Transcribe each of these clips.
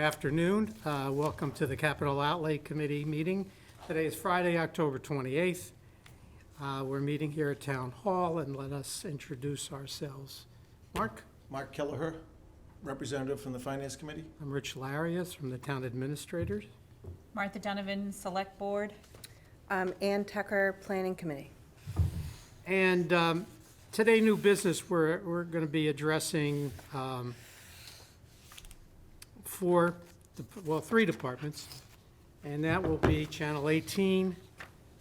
Afternoon. Welcome to the Capital Outlay Committee meeting. Today is Friday, October 28th. We're meeting here at Town Hall, and let us introduce ourselves. Mark? Mark Kelleher, representative from the Finance Committee. I'm Rich Larius from the Town Administrators. Martha Donovan, Select Board. Ann Tucker, Planning Committee. And today, new business, we're going to be addressing three departments, and that will be Channel 18,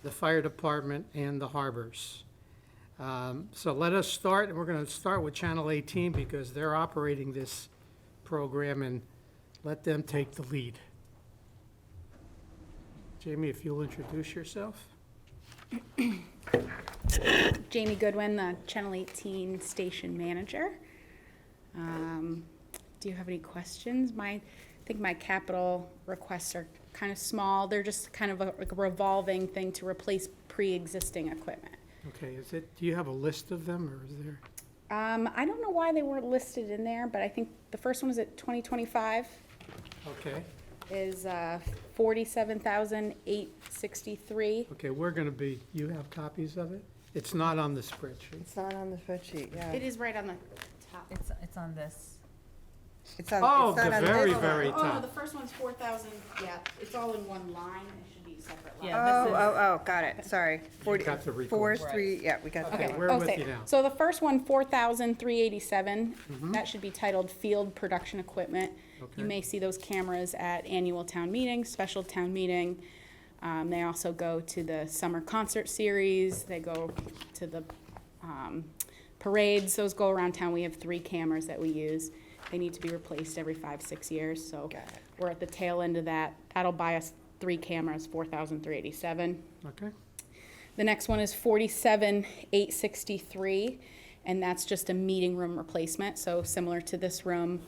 the Fire Department, and the Harbors. So let us start, and we're going to start with Channel 18 because they're operating this program, and let them take the lead. Jamie, if you'll introduce yourself. Jamie Goodwin, the Channel 18 station manager. Do you have any questions? I think my capital requests are kind of small. They're just kind of like a revolving thing to replace pre-existing equipment. Okay, do you have a list of them, or is there? I don't know why they weren't listed in there, but I think the first one is at 2025. Okay. Is $47,863. Okay, you have copies of it? It's not on the spreadsheet. It's not on the spreadsheet, yeah. It is right on the top. It's on this. It's on, Oh, it's not the on very, this very one. Oh, no, top. the first one's 4,000, yeah, it's all in one line, it should be separate lines. Yeah. Oh, got it, sorry. got the report. 4-3, yeah, we got Okay, that. we're with you now. So the first one, 4,387, that should be titled Field Production Equipment. Okay. You may see those cameras at annual town meetings, special town meeting. They also go to the summer concert series, they go to the parades, those go around town. We have 3 cameras that we use. They need to be replaced every 5-6 years, so Got it. we're at the tail end of that. That'll buy us 3 cameras, 4,387. Okay, The next one is 47,863, and that's just a meeting room replacement. So similar to this room,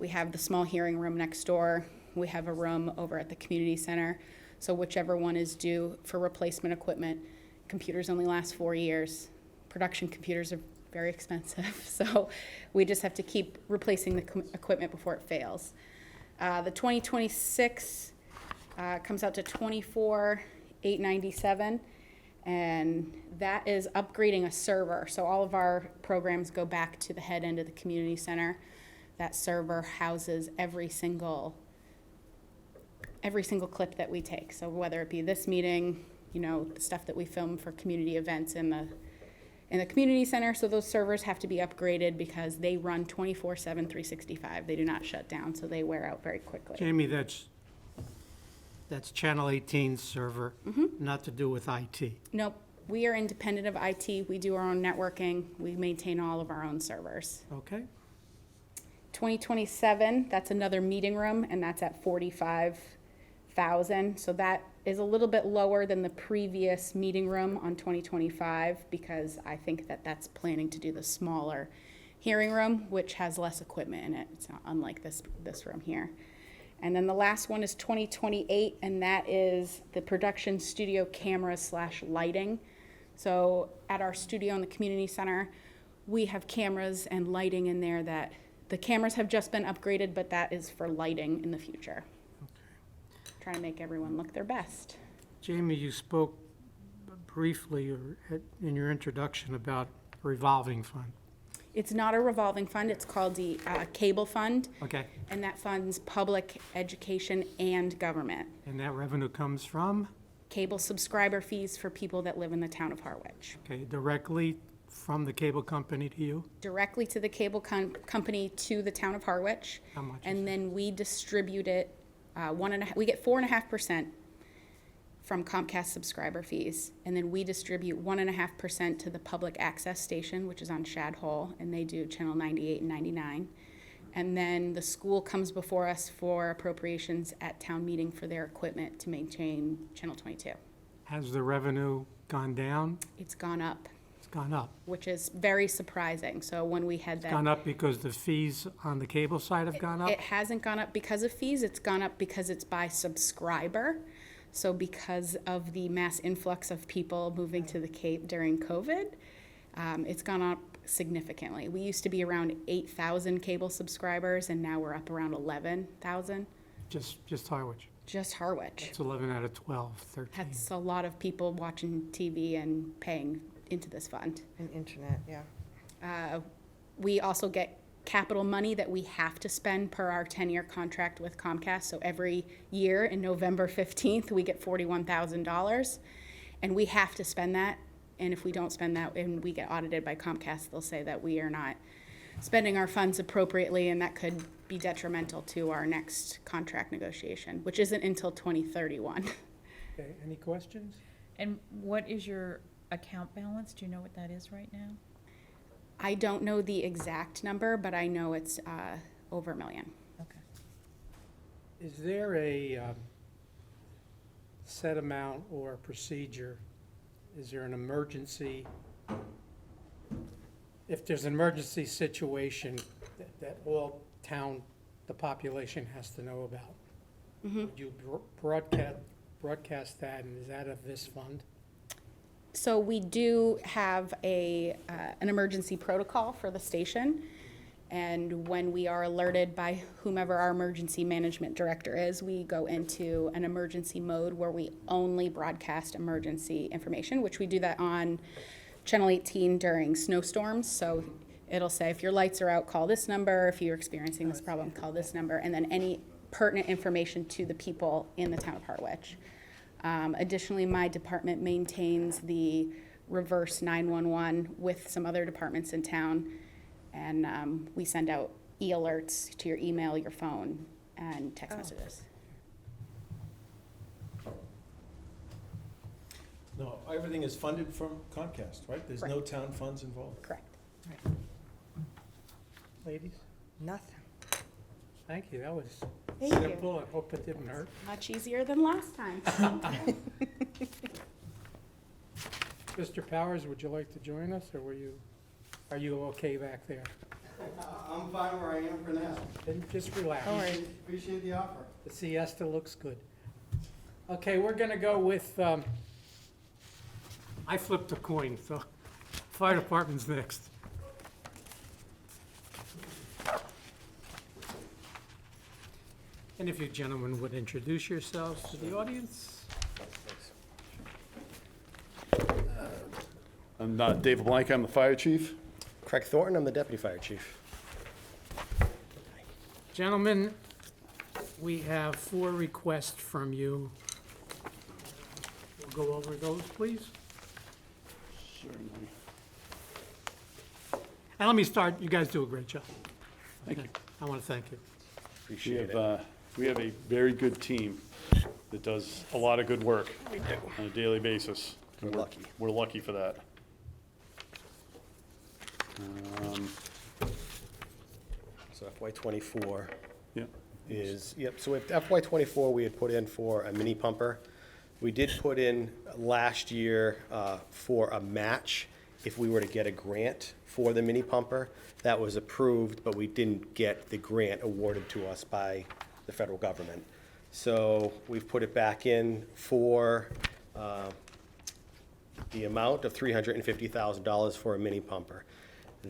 we have the small hearing room next door. We have a room over at the community center. So whichever one is due for replacement equipment, computers only last 4 years. Production computers are very expensive, so we just have to keep replacing the equipment before it fails. The 2026 comes out to 24,897, and that is upgrading a server. So all of our programs go back to the head end of the community center. That server houses every single clip that we take. So whether it be this meeting, the stuff that we film for community events in the community center, so those servers have to be upgraded because they run 24/7, 365. They do not shut down, so they wear out very quickly. Jamie, that's Channel 18's server, not to do with IT. Nope, we are independent of IT. We do our own networking. We maintain all of our own servers. Okay, 2027, that's another meeting room, and that's at 45,000. So that is a little bit lower than the previous meeting room on 2025 because I think that that's planning to do the smaller hearing room, which has less equipment in it. It's not unlike this room here. And then the last one is 2028, and that is the production studio camera / lighting. So at our studio in the community center, we have cameras and lighting in there that the cameras have just been upgraded, but that is for lighting in the future. Trying to make everyone look their best. Jamie, you spoke briefly in your introduction about a revolving fund. It's not a revolving fund, it's called the cable fund, Okay, and that funds public education and government. and that revenue comes from, Cable subscriber fees for people that live in the town of Harwich. okay, directly from the cable company to you? Directly to the cable company to the town of Harwich. How much is And then we distribute it, we get 4.5% from Comcast subscriber fees. And then we distribute 1.5% to the public access station, which is on Shad Hole, and they do channel 98 and 99. And then the school comes before us for appropriations at town meeting for their equipment to maintain channel 22. Has the revenue gone down? It's gone up, It's gone up. which is very surprising. So when we had It's that. gone up because the fees on the cable side have gone up? It hasn't gone up because of fees, it's gone up because it's by subscriber. So because of the mass influx of people moving to the Cape during COVID, it's gone up significantly. We used to be around 8,000 cable subscribers, and now we're up around 11,000. Just Harwich. Just Harwich. It's 11 out of 12, 13. That's a lot of people watching TV and paying into this fund. And internet, yeah. We also get capital money that we have to spend per our 10-year contract with Comcast. So every year in November 15th, we get $41,000, and we have to spend that. And if we don't spend that and we get audited by Comcast, they'll say that we are not spending our funds appropriately, and that could be detrimental to our next contract negotiation, which isn't until 2031. Okay, any questions? And what is your account balance? Do you know what that is right now? I don't know the exact number, but I know it's over $1 million. Okay. Is there a set amount or procedure? Is there an emergency? If there's an emergency situation that all town, the population has to know about? Would you broadcast that, and is that of this fund? So we do have an emergency protocol for the station. And when we are alerted by whomever our emergency management director is, we go into an emergency mode where we only broadcast emergency information, which we do that on Channel 18 during snowstorms. So it'll say, if your lights are out, call this number. If you're experiencing this problem, call this number. And then any pertinent information to the people in the town of Harwich. Additionally, my department maintains the reverse 911 with some other departments in town. And we send out e-alerts to your email, your phone, and text messages. No, everything is funded from Comcast, right? There's no town funds involved. Correct. Ladies, Nothing. thank you, that was Thank you. simple, I hope it didn't hurt. Much easier than last time. Mr. Powers, would you like to join us, or are you okay back there? I'm fine where I am for now. Then just relax. Appreciate the offer. The siesta looks good. Okay, we're gonna go with, I flipped a coin, so fire department's next. And if you gentlemen would introduce yourselves to the audience? I'm David Blank, I'm the fire chief. Craig Thornton, I'm the deputy fire chief. Gentlemen, we have 4 requests from you. We'll go over those, please. Certainly. And let me start, you guys do a great job. Thank you. I want to thank you. Appreciate it. We have a very good team that does a lot of good work on a daily basis. We're lucky. We're lucky for that. So FY '24 Yeah. is, yep, so with FY '24, we had put in for a mini pumper. We did put in last year for a match if we were to get a grant for the mini pumper. That was approved, but we didn't get the grant awarded to us by the federal government. So we've put it back in for the amount of $350,000 for a mini pumper.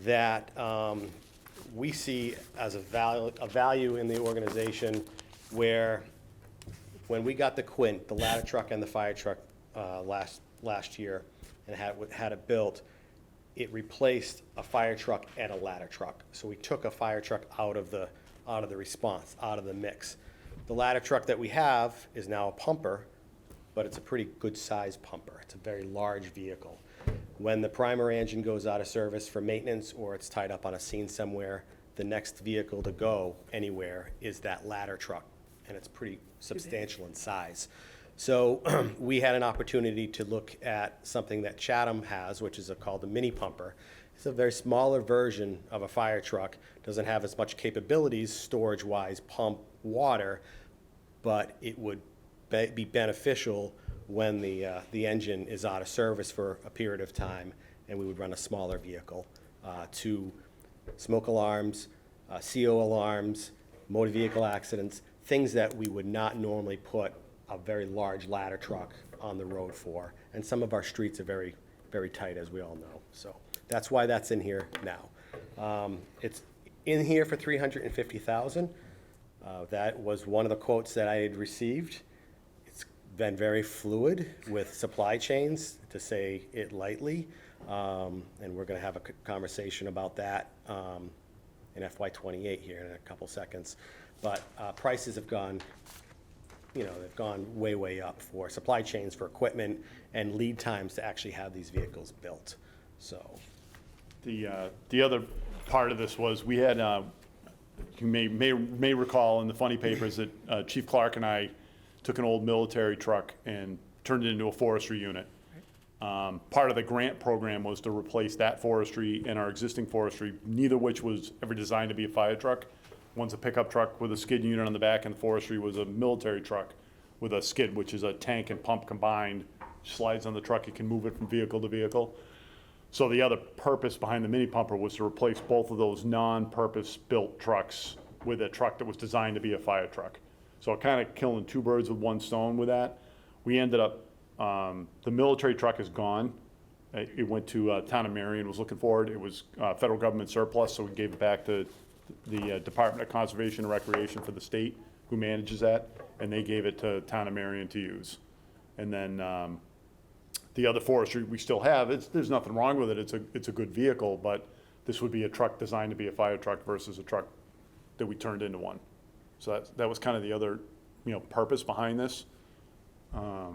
That we see as a value in the organization where when we got the Quint, the ladder truck and the fire truck last year, and had it built, it replaced a fire truck and a ladder truck. So we took a fire truck out of the response, out of the mix. The ladder truck that we have is now a pumper, but it's a pretty good sized pumper. It's a very large vehicle. When the primary engine goes out of service for maintenance or it's tied up on a scene somewhere, the next vehicle to go anywhere is that ladder truck, and it's pretty substantial in size. So we had an opportunity to look at something that Chatham has, which is called a mini pumper. It's a very smaller version of a fire truck, doesn't have as much capabilities storage-wise, pump water, but it would be beneficial when the engine is out of service for a period of time, and we would run a smaller vehicle to smoke alarms, CO alarms, motor vehicle accidents, things that we would not normally put a very large ladder truck on the road for. And some of our streets are very, very tight, as we all know. So that's why that's in here now. It's in here for $350,000. That was one of the quotes that I had received. It's been very fluid with supply chains, to say it lightly. And we're gonna have a conversation about that in FY '28 here in a couple seconds. But prices have gone, they've gone way, way up for supply chains, for equipment, and lead times to actually have these vehicles built, so. The other part of this was, we had, you may recall in the funny papers that Chief Clark and I took an old military truck and turned it into a forestry unit. Part of the grant program was to replace that forestry and our existing forestry, neither of which was ever designed to be a fire truck. One's a pickup truck with a skid unit on the back, and the forestry was a military truck with a skid, which is a tank and pump combined, slides on the truck, you can move it from vehicle to vehicle. So the other purpose behind the mini pumper was to replace both of those non-purpose built trucks with a truck that was designed to be a fire truck. So it kind of killing two birds with one stone with that. We ended up, the military truck is gone. It went to Town of Marion, was looking for it. It was federal government surplus, so we gave it back to the Department of Conservation and Recreation for the state, who manages that, and they gave it to Town of Marion to use. And then the other forestry we still have, there's nothing wrong with it. It's a good vehicle, but this would be a truck designed to be a fire truck versus a truck that we turned into one. So that was kind of the other, purpose behind this. I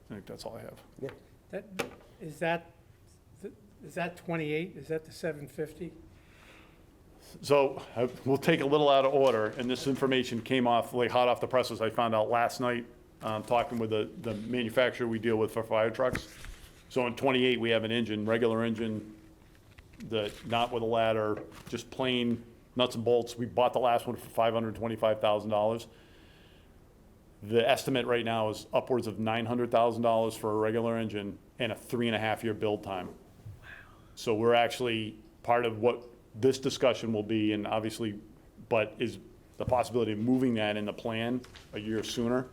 think that's all I have. Is that 28? Is that the 750? So we'll take a little out of order, and this information came off, like hot off the presses. I found out last night, talking with the manufacturer we deal with for fire trucks. So in 28, we have an engine, regular engine, not with a ladder, just plain nuts and bolts. We bought the last one for $525,000. The estimate right now is upwards of $900,000 for a regular engine and a 3.5-year build time. So we're actually, part of what this discussion will be, and obviously, but is the possibility of moving that in the plan a year sooner,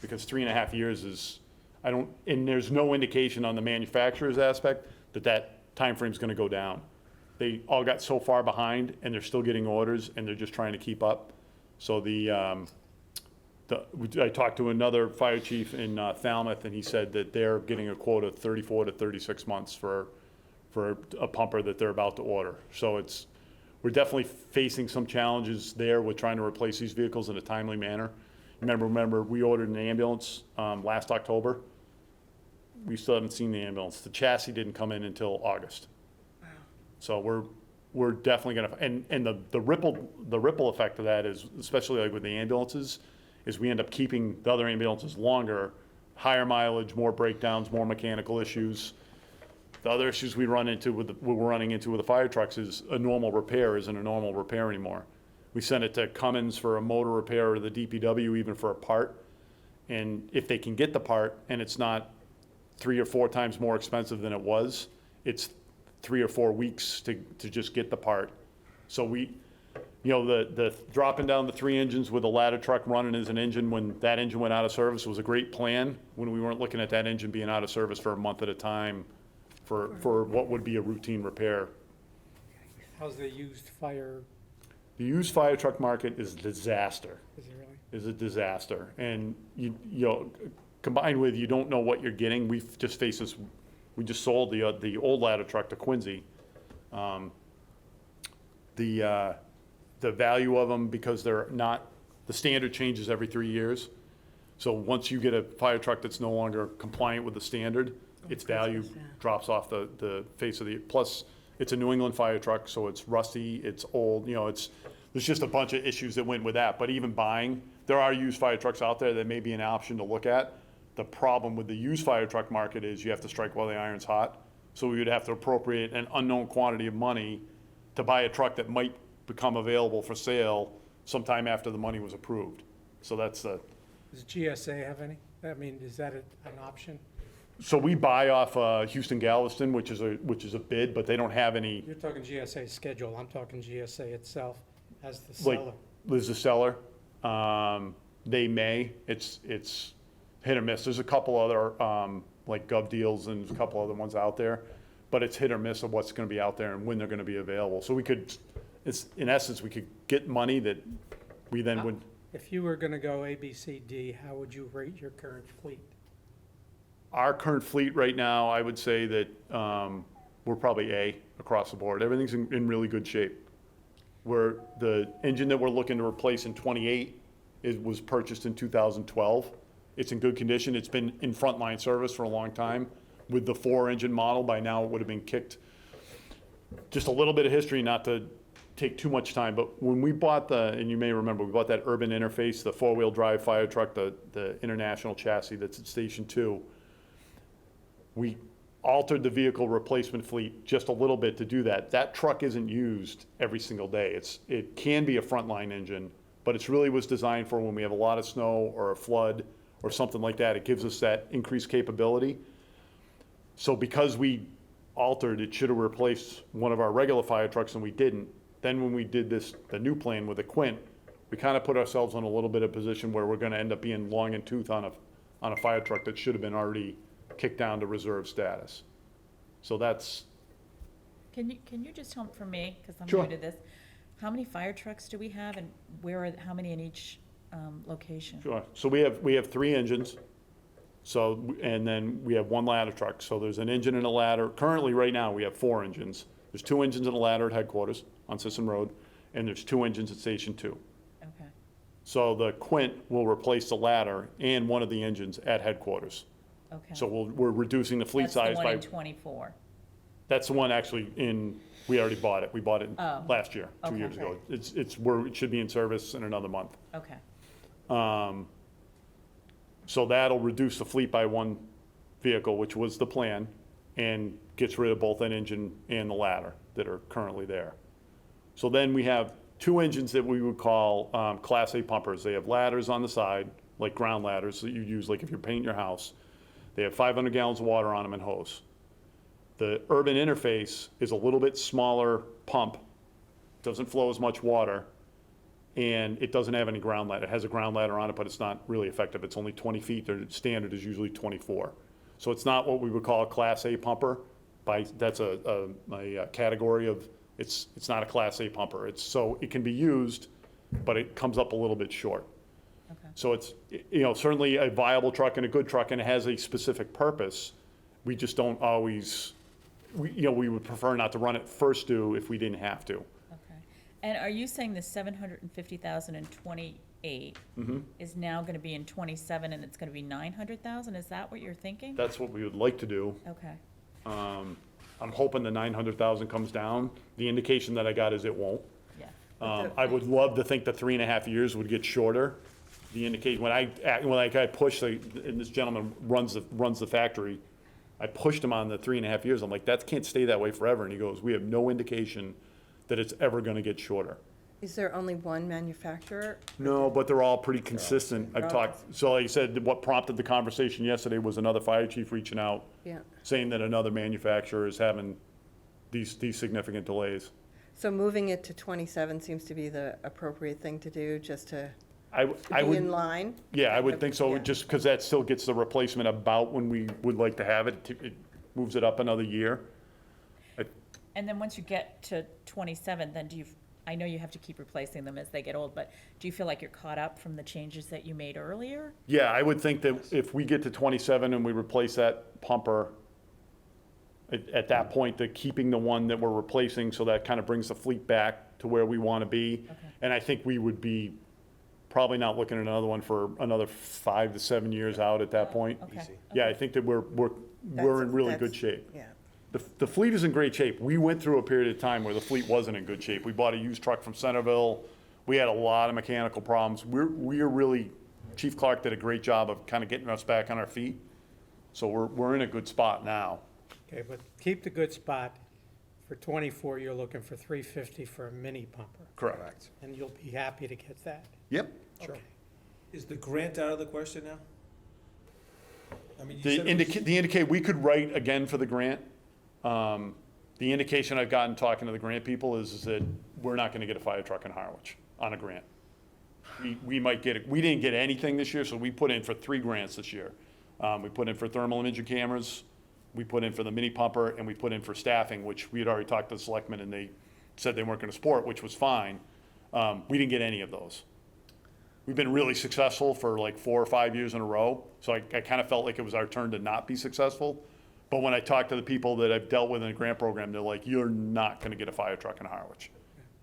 because 3.5 years is, and there's no indication on the manufacturer's aspect that timeframe's gonna go down. They all got so far behind, and they're still getting orders, and they're just trying to keep up. So I talked to another fire chief in Falmouth, and he said that they're getting a quote of 34 to 36 months for a pumper that they're about to order. So we're definitely facing some challenges there with trying to replace these vehicles in a timely manner. Remember, we ordered an ambulance last October. We still haven't seen the ambulance. The chassis didn't come in until August. Wow. So we're definitely gonna, and the ripple effect of that is, especially like with the ambulances, is we end up keeping the other ambulances longer, higher mileage, more breakdowns, more mechanical issues. The other issues we're running into with the fire trucks is a normal repair isn't a normal repair anymore. We send it to Cummins for a motor repair, or the DPW even for a part. And if they can get the part and it's not 3 or 4 times more expensive than it was, it's 3 or 4 weeks to just get the part. So the dropping down the 3 engines with a ladder truck running as an engine when that engine went out of service was a great plan, when we weren't looking at that engine being out of service for a month at a time for what would be a routine repair. How's the used fire, The used fire truck market is a disaster, is it really? is a disaster. And combined with you don't know what you're getting. We've just faced this, we just sold the old ladder truck to Quincy. The value of them, because they're not, the standard changes every 3 years. So once you get a fire truck that's no longer compliant with the standard, its value drops off the face of the, plus it's a New England fire truck, so it's rusty, it's old, there's just a bunch of issues that went with that. But even buying, there are used fire trucks out there that may be an option to look at. The problem with the used fire truck market is you have to strike while the iron's hot. So we would have to appropriate an unknown quantity of money to buy a truck that might become available for sale sometime after the money was approved. So that's the. Does GSA have any? I mean, is that an option? So we buy off Houston Galveston, which is a bid, but they don't have any. You're talking GSA schedule, I'm talking GSA itself as the Like, seller. Liz the seller. They may. It's hit or miss. There's a couple other like Gov Deals and a couple other ones out there, but it's hit or miss of what's going to be out there and when they're going to be available. So we could, it's, in essence, we could get money that we then would, If you were gonna go A, B, C, D, how would you rate your current fleet? our current fleet right now, I would say that, we're probably A across the board. Everything's in really good shape. Where the engine that we're looking to replace in '28 was purchased in 2012. It's in good condition. It's been in frontline service for a long time. With the 4-engine model, by now it would have been kicked. Just a little bit of history, not to take too much time, but when we bought and you may remember, we bought that urban interface, the 4-wheel drive fire truck, the international chassis that's at Station 2. We altered the vehicle replacement fleet just a little bit to do that. That truck isn't used every single day. It can be a frontline engine, but it really was designed for when we have a lot of snow or a flood or something like that. It gives us that increased capability. So because we altered, it should have replaced one of our regular fire trucks and we didn't. Then when we did the new plan with the Quint, we kind of put ourselves in a little bit of position where we're gonna end up being long in tooth on a fire truck that should have been already kicked down to reserve status. So that's, Can you just help for me, because I'm Sure. new to this? How many fire trucks do we have, and how many in each location? sure. So we have 3 engines. So, and then we have 1 ladder truck. So there's an engine and a ladder. Currently, right now, we have 4 engines. There's 2 engines and a ladder at headquarters on Sisson Road, and there's 2 engines at Station 2. Okay, So the Quint will replace the ladder and one of the engines at headquarters. okay. So we're reducing the fleet That's the size one by, in 24. that's the one actually we already bought it. We bought it Oh. last year, 2 Okay. years ago. It should be in service in another month. Okay, So that'll reduce the fleet by 1 vehicle, which was the plan, and gets rid of both an engine and the ladder that are currently there. So then we have 2 engines that we would call Class A pumpers. They have ladders on the side, like ground ladders that you use like if you're painting your house. They have 500 gallons of water on them and hose. The urban interface is a little bit smaller pump, doesn't flow as much water, and it doesn't have any ground ladder. It has a ground ladder on it, but it's not really effective. It's only 20 feet. Their standard is usually 24. So it's not what we would call a Class A pumper. That's a category of, it's not a Class A pumper. So it can be used, but it comes up a little bit short. okay. So it's, certainly a viable truck and a good truck, and it has a specific purpose. We just don't always, we would prefer not to run it first due if we didn't have to. Okay. And are you saying the 750,000 in 28 is now gonna be in 27 and it's gonna be 900,000? Is that what you're thinking? That's what we would like to do. Okay, I'm hoping the 900,000 comes down. The indication that I got is it won't. yeah. I would love to think the 3.5 years would get shorter. The indication, when I pushed, and this gentleman runs the factory, I pushed him on the 3.5 years. I'm like, that can't stay that way forever. And he goes, we have no indication that it's ever gonna get shorter. Is there only one manufacturer? No, but they're all pretty consistent. They're I've all talked, so like I said, what prompted the conversation yesterday was another fire chief reaching out, Yeah. saying that another manufacturer is having these significant delays. So moving it to 27 seems to be the appropriate thing to do, just to I be would, in line? yeah, I would think so, Yeah. just because that still gets the replacement about when we would like to have it. It moves it up another year. And then once you get to 27, then I know you have to keep replacing them as they get old, but do you feel like you're caught up from the changes that you made earlier? Yeah, I would think that if we get to 27 and we replace that pumper, at that point, they're keeping the one that we're replacing, so that kind of brings the fleet back to where we want to be. Okay. And I think we would be probably not looking at another one for another 5 to 7 years out at that point. Okay. Easy. Yeah, I think that we're in really good That's- shape. Yeah. The fleet is in great shape. We went through a period of time where the fleet wasn't in good shape. We bought a used truck from Centerville. We had a lot of mechanical problems. We're really, Chief Clark did a great job of kind of getting us back on our feet. So we're in a good spot now. Okay, but keep the good spot. For 24, you're looking for 350 for a mini pumper, Correct. and you'll be happy to get that. Yep. Okay. Is the grant out of the question now? I mean, you The said it was- indicate, we could write again for the grant. The indication I've gotten talking to the grant people is that we're not gonna get a fire truck in Harwich on a grant. We might get it, we didn't get anything this year, so we put in for 3 grants this year. We put in for thermal imaging cameras, we put in for the mini pumper, and we put in for staffing, which we had already talked to the selectmen, and said they weren't gonna support, which was fine. We didn't get any of those. We've been really successful for like 4 or 5 years in a row, so I kind of felt like it was our turn to not be successful. But when I talk to the people that I've dealt with in the grant program, they're like, you're not gonna get a fire truck in Harwich.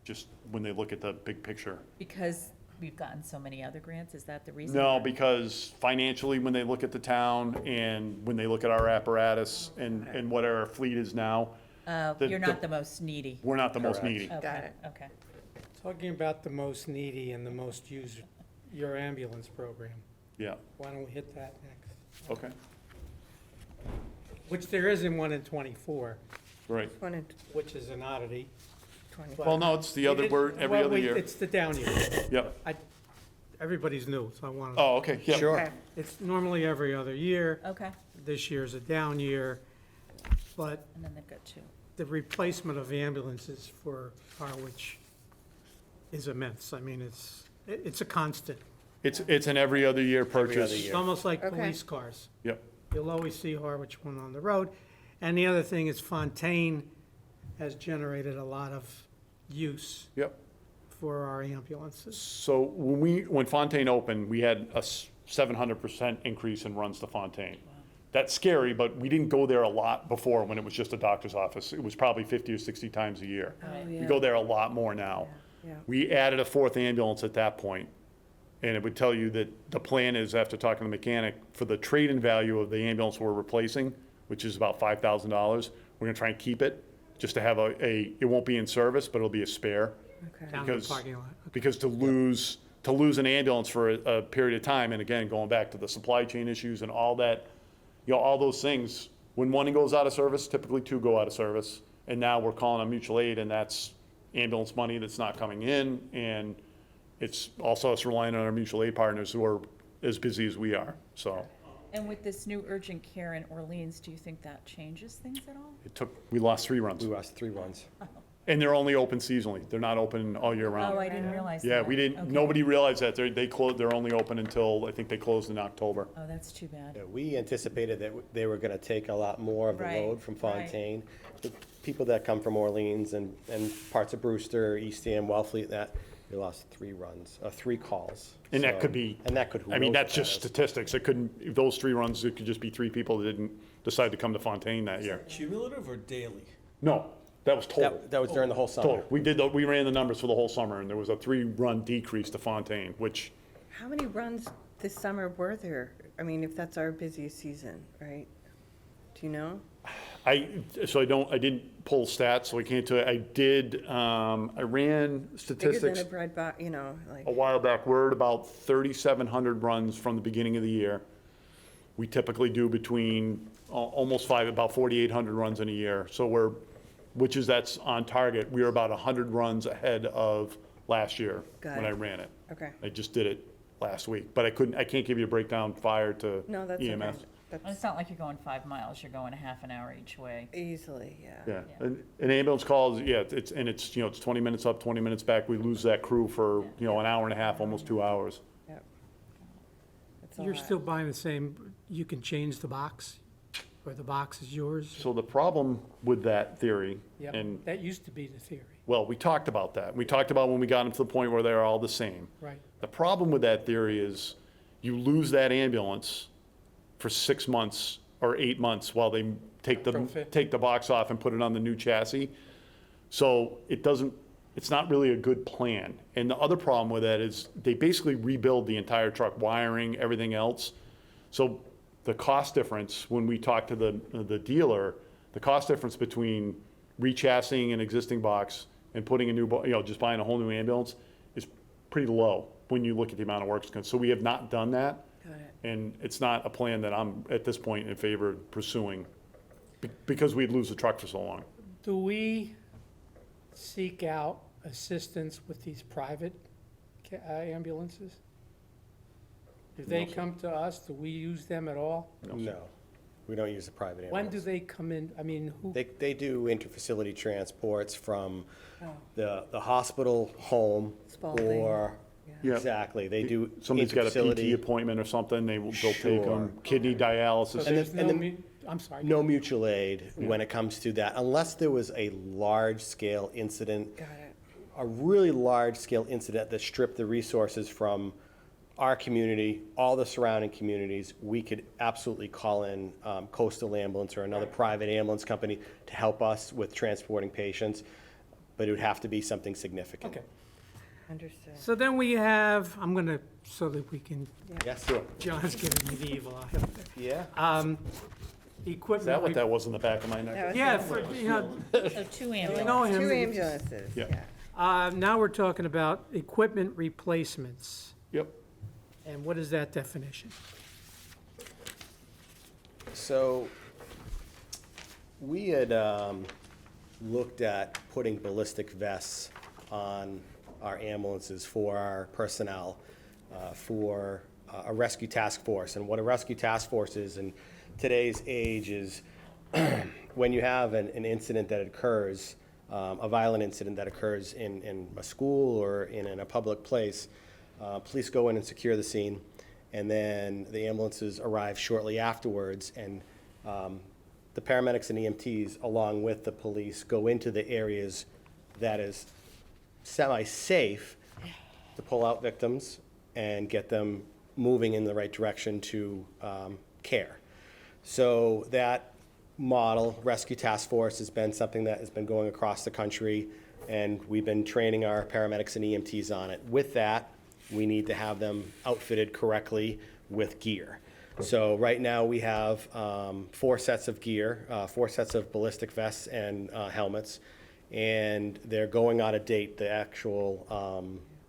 Just when they look at the big picture. Because we've gotten so many other grants, is that the reason? No, because financially, when they look at the town and when they look at our apparatus and what our fleet is now, You're not the most needy. we're not the most Correct. needy. Okay, it. okay. Talking about the most needy and the most used, your ambulance program. Yeah, Why don't we hit that next? okay, Which there isn't one in 24, great. One in which is an oddity. 20. Well, no, it's the other, we're every Well, other wait, year. It's the down year. Yep. Everybody's new, so I want to, Oh, okay, yep. Sure. it's normally every other year. Okay, This year's a down year, but and then they've got 2. the replacement of ambulances for Harwich is immense. I mean, it's a constant. It's an every other year purchase. It's almost like Okay. police cars. Yep, You'll always see Harwich one on the road. And the other thing is Fontaine has generated a lot of use yep. for our ambulances. So when Fontaine opened, we had a 700% increase in runs to Fontaine. That's scary, but we didn't go there a lot before when it was just a doctor's office. It was probably 50 or 60 times a year. Right. We go there a lot more now. Yeah. We added a 4th ambulance at that point, and it would tell you that the plan is, after talking to the mechanic, for the trade-in value of the ambulance we're replacing, which is about $5,000, we're gonna try and keep it, just to have it won't be in service, but it'll be a spare. Okay. Down in the Because- parking lot. Because to lose an ambulance for a period of time, and again, going back to the supply chain issues and all that, all those things, when one goes out of service, typically 2 go out of service. And now we're calling on mutual aid, and that's ambulance money that's not coming in, and it's also us relying on our mutual aid partners who are as busy as we are, so. And with this new urgent care in Orleans, do you think that changes things at all? We lost 3 runs. We lost 3 runs. And they're only open seasonally, they're not open all year Oh, round. I didn't realize that. Yeah, we didn't, Okay. nobody realized that, they're only open until, I think they closed in October. Oh, that's too bad. Yeah, we anticipated that they were gonna take a lot more of the Right, load from right. Fontaine. The people that come from Orleans and parts of Brewster, East End, Wellfleet, that, we lost 3 runs, 3 calls. And that So- could be, And that could, who I mean, knows that's what just that is. statistics. It couldn't, if those 3 runs, it could just be 3 people that didn't decide to come to Fontaine that year. Cumulative or daily? No, that was total. That was during the whole summer. Total. We ran the numbers for the whole summer, and there was a 3-run decrease to Fontaine, which, How many runs this summer were there? I mean, if that's our busiest season, right? Do you know? I didn't pull stats, so I can't tell you. I ran Bigger statistics than a bread box, you know, like, a while back. We're at about 3,700 runs from the beginning of the year. We typically do between almost about 4,800 runs in a year. So that's on target. We were about 100 runs ahead of last year Got when it. I ran it. okay. I just did it last week, but I can't give you a breakdown fire to No, that's EMS. okay. And That's it's not like you're going 5 miles, you're going a half an hour each way. easily, yeah. Yeah, Yeah. an ambulance calls, yeah, it's 20 minutes up, 20 minutes back. We lose that crew for, an hour and a half, almost 2 hours. Yep. It's a You're lot. still buying the same, you can change the box, or the box is yours? So the problem with that theory, Yep, and, that used to be the theory, well, we talked about that. We talked about when we got them to the point where they're all the same. right? The problem with that theory is you lose that ambulance for 6 months or 8 months while they take Retrofit. the box off and put it on the new chassis. So it's not really a good plan. And the other problem with that is they basically rebuild the entire truck, wiring, everything else. So the cost difference, when we talk to the dealer, the cost difference between rechassing an existing box and putting a new, just buying a whole new ambulance is pretty low when you look at the amount of work. So we have not done that. Got it. And it's not a plan that I'm, at this point, in favor of pursuing, because we'd lose the truck for so long. Do we seek out assistance with these private ambulances? Do they No, sir. come to us? Do we use them at all? No, we don't use a private When ambulance. do they come in? I mean, who? They do interfacility transports from Oh. the hospital home Spalding. or, Yeah. exactly, they do Somebody's got a PT interfacility. appointment or something, they'll take Sure. them, kidney So dialysis. there's and no, the- I'm sorry. no mutual aid when it comes to that, unless there was a large-scale incident, Got it. a really large-scale incident that stripped the resources from our community, all the surrounding communities. We could absolutely call in Coastal Ambulance or another private ambulance company to help us with transporting patients, but it would have to be something significant. Okay. Understood. So then we have, I'm going to, so that we can, Yes, sir. John's giving me the evil eye up there. Yeah. Equipment. Is that what that was in the back of my That neck? was Yeah, it. for, you know, So 2 you ambulances. know him. Two ambulances, Yeah. yeah. Now we're talking about equipment replacements. Yep. And what is that definition? So, we had looked at putting ballistic vests on our ambulances for our personnel, for a rescue task force. And what a rescue task force is in today's age is when you have an incident that occurs, a violent incident that occurs in a school or in a public place, police go in and secure the scene, and then the ambulances arrive shortly afterwards, and the paramedics and EMTs, along with the police, go into the areas that is semi-safe to pull out victims and get them moving in the right direction to care. So that model, Rescue Task Force, has been something that has been going across the country, and we've been training our paramedics and EMTs on it. With that, we need to have them outfitted correctly with gear. So right now, we have 4 sets of gear, 4 sets of ballistic vests and helmets, and they're going out of date. The actual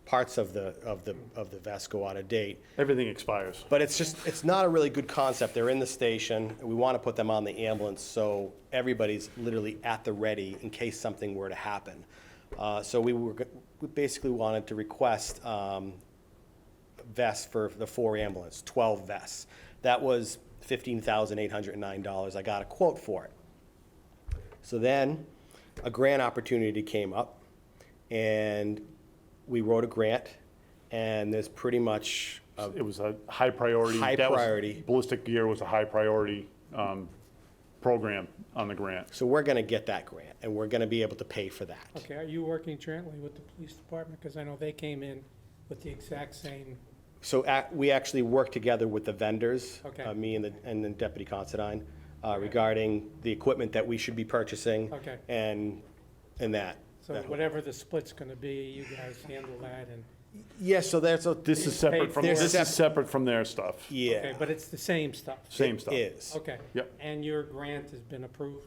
parts of the vest go out of date. Everything expires. But it's not a really good concept. They're in the station. We want to put them on the ambulance so everybody's literally at the ready in case something were to happen. So we basically wanted to request vests for the 4 ambulance, 12 vests. That was $15,809. I got a quote for it. So then a grant opportunity came up, and we wrote a grant, and there's pretty much It was a high priority. High that was- priority. Ballistic gear was a high priority program on the grant. so we're going to get that grant, and we're going to be able to pay for that. Okay, are you working jointly with the police department? Because I know they came in with the exact same, So we actually work together with the vendors, Okay. me and the Deputy Considine, regarding the equipment that we should be purchasing. Okay. And that. so that- whatever the split's going to be, you guys handle that and, Yes, so that's, This is separate from, Paid for. this is separate from their stuff. okay, yeah, but it's the same stuff? Same stuff. is. Okay. Yep. And your grant has been approved?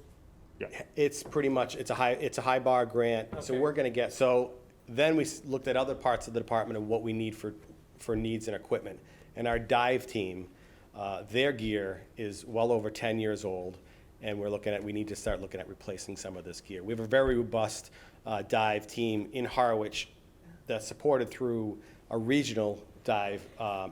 Yeah. It's pretty much, it's a high bar grant, so Okay. we're gonna get, so then we looked at other parts of the department and what we need for needs and equipment. And our dive team, their gear is well over 10 years old, and we need to start looking at replacing some of this gear. We have a very robust dive team in Harwich that's supported through a regional dive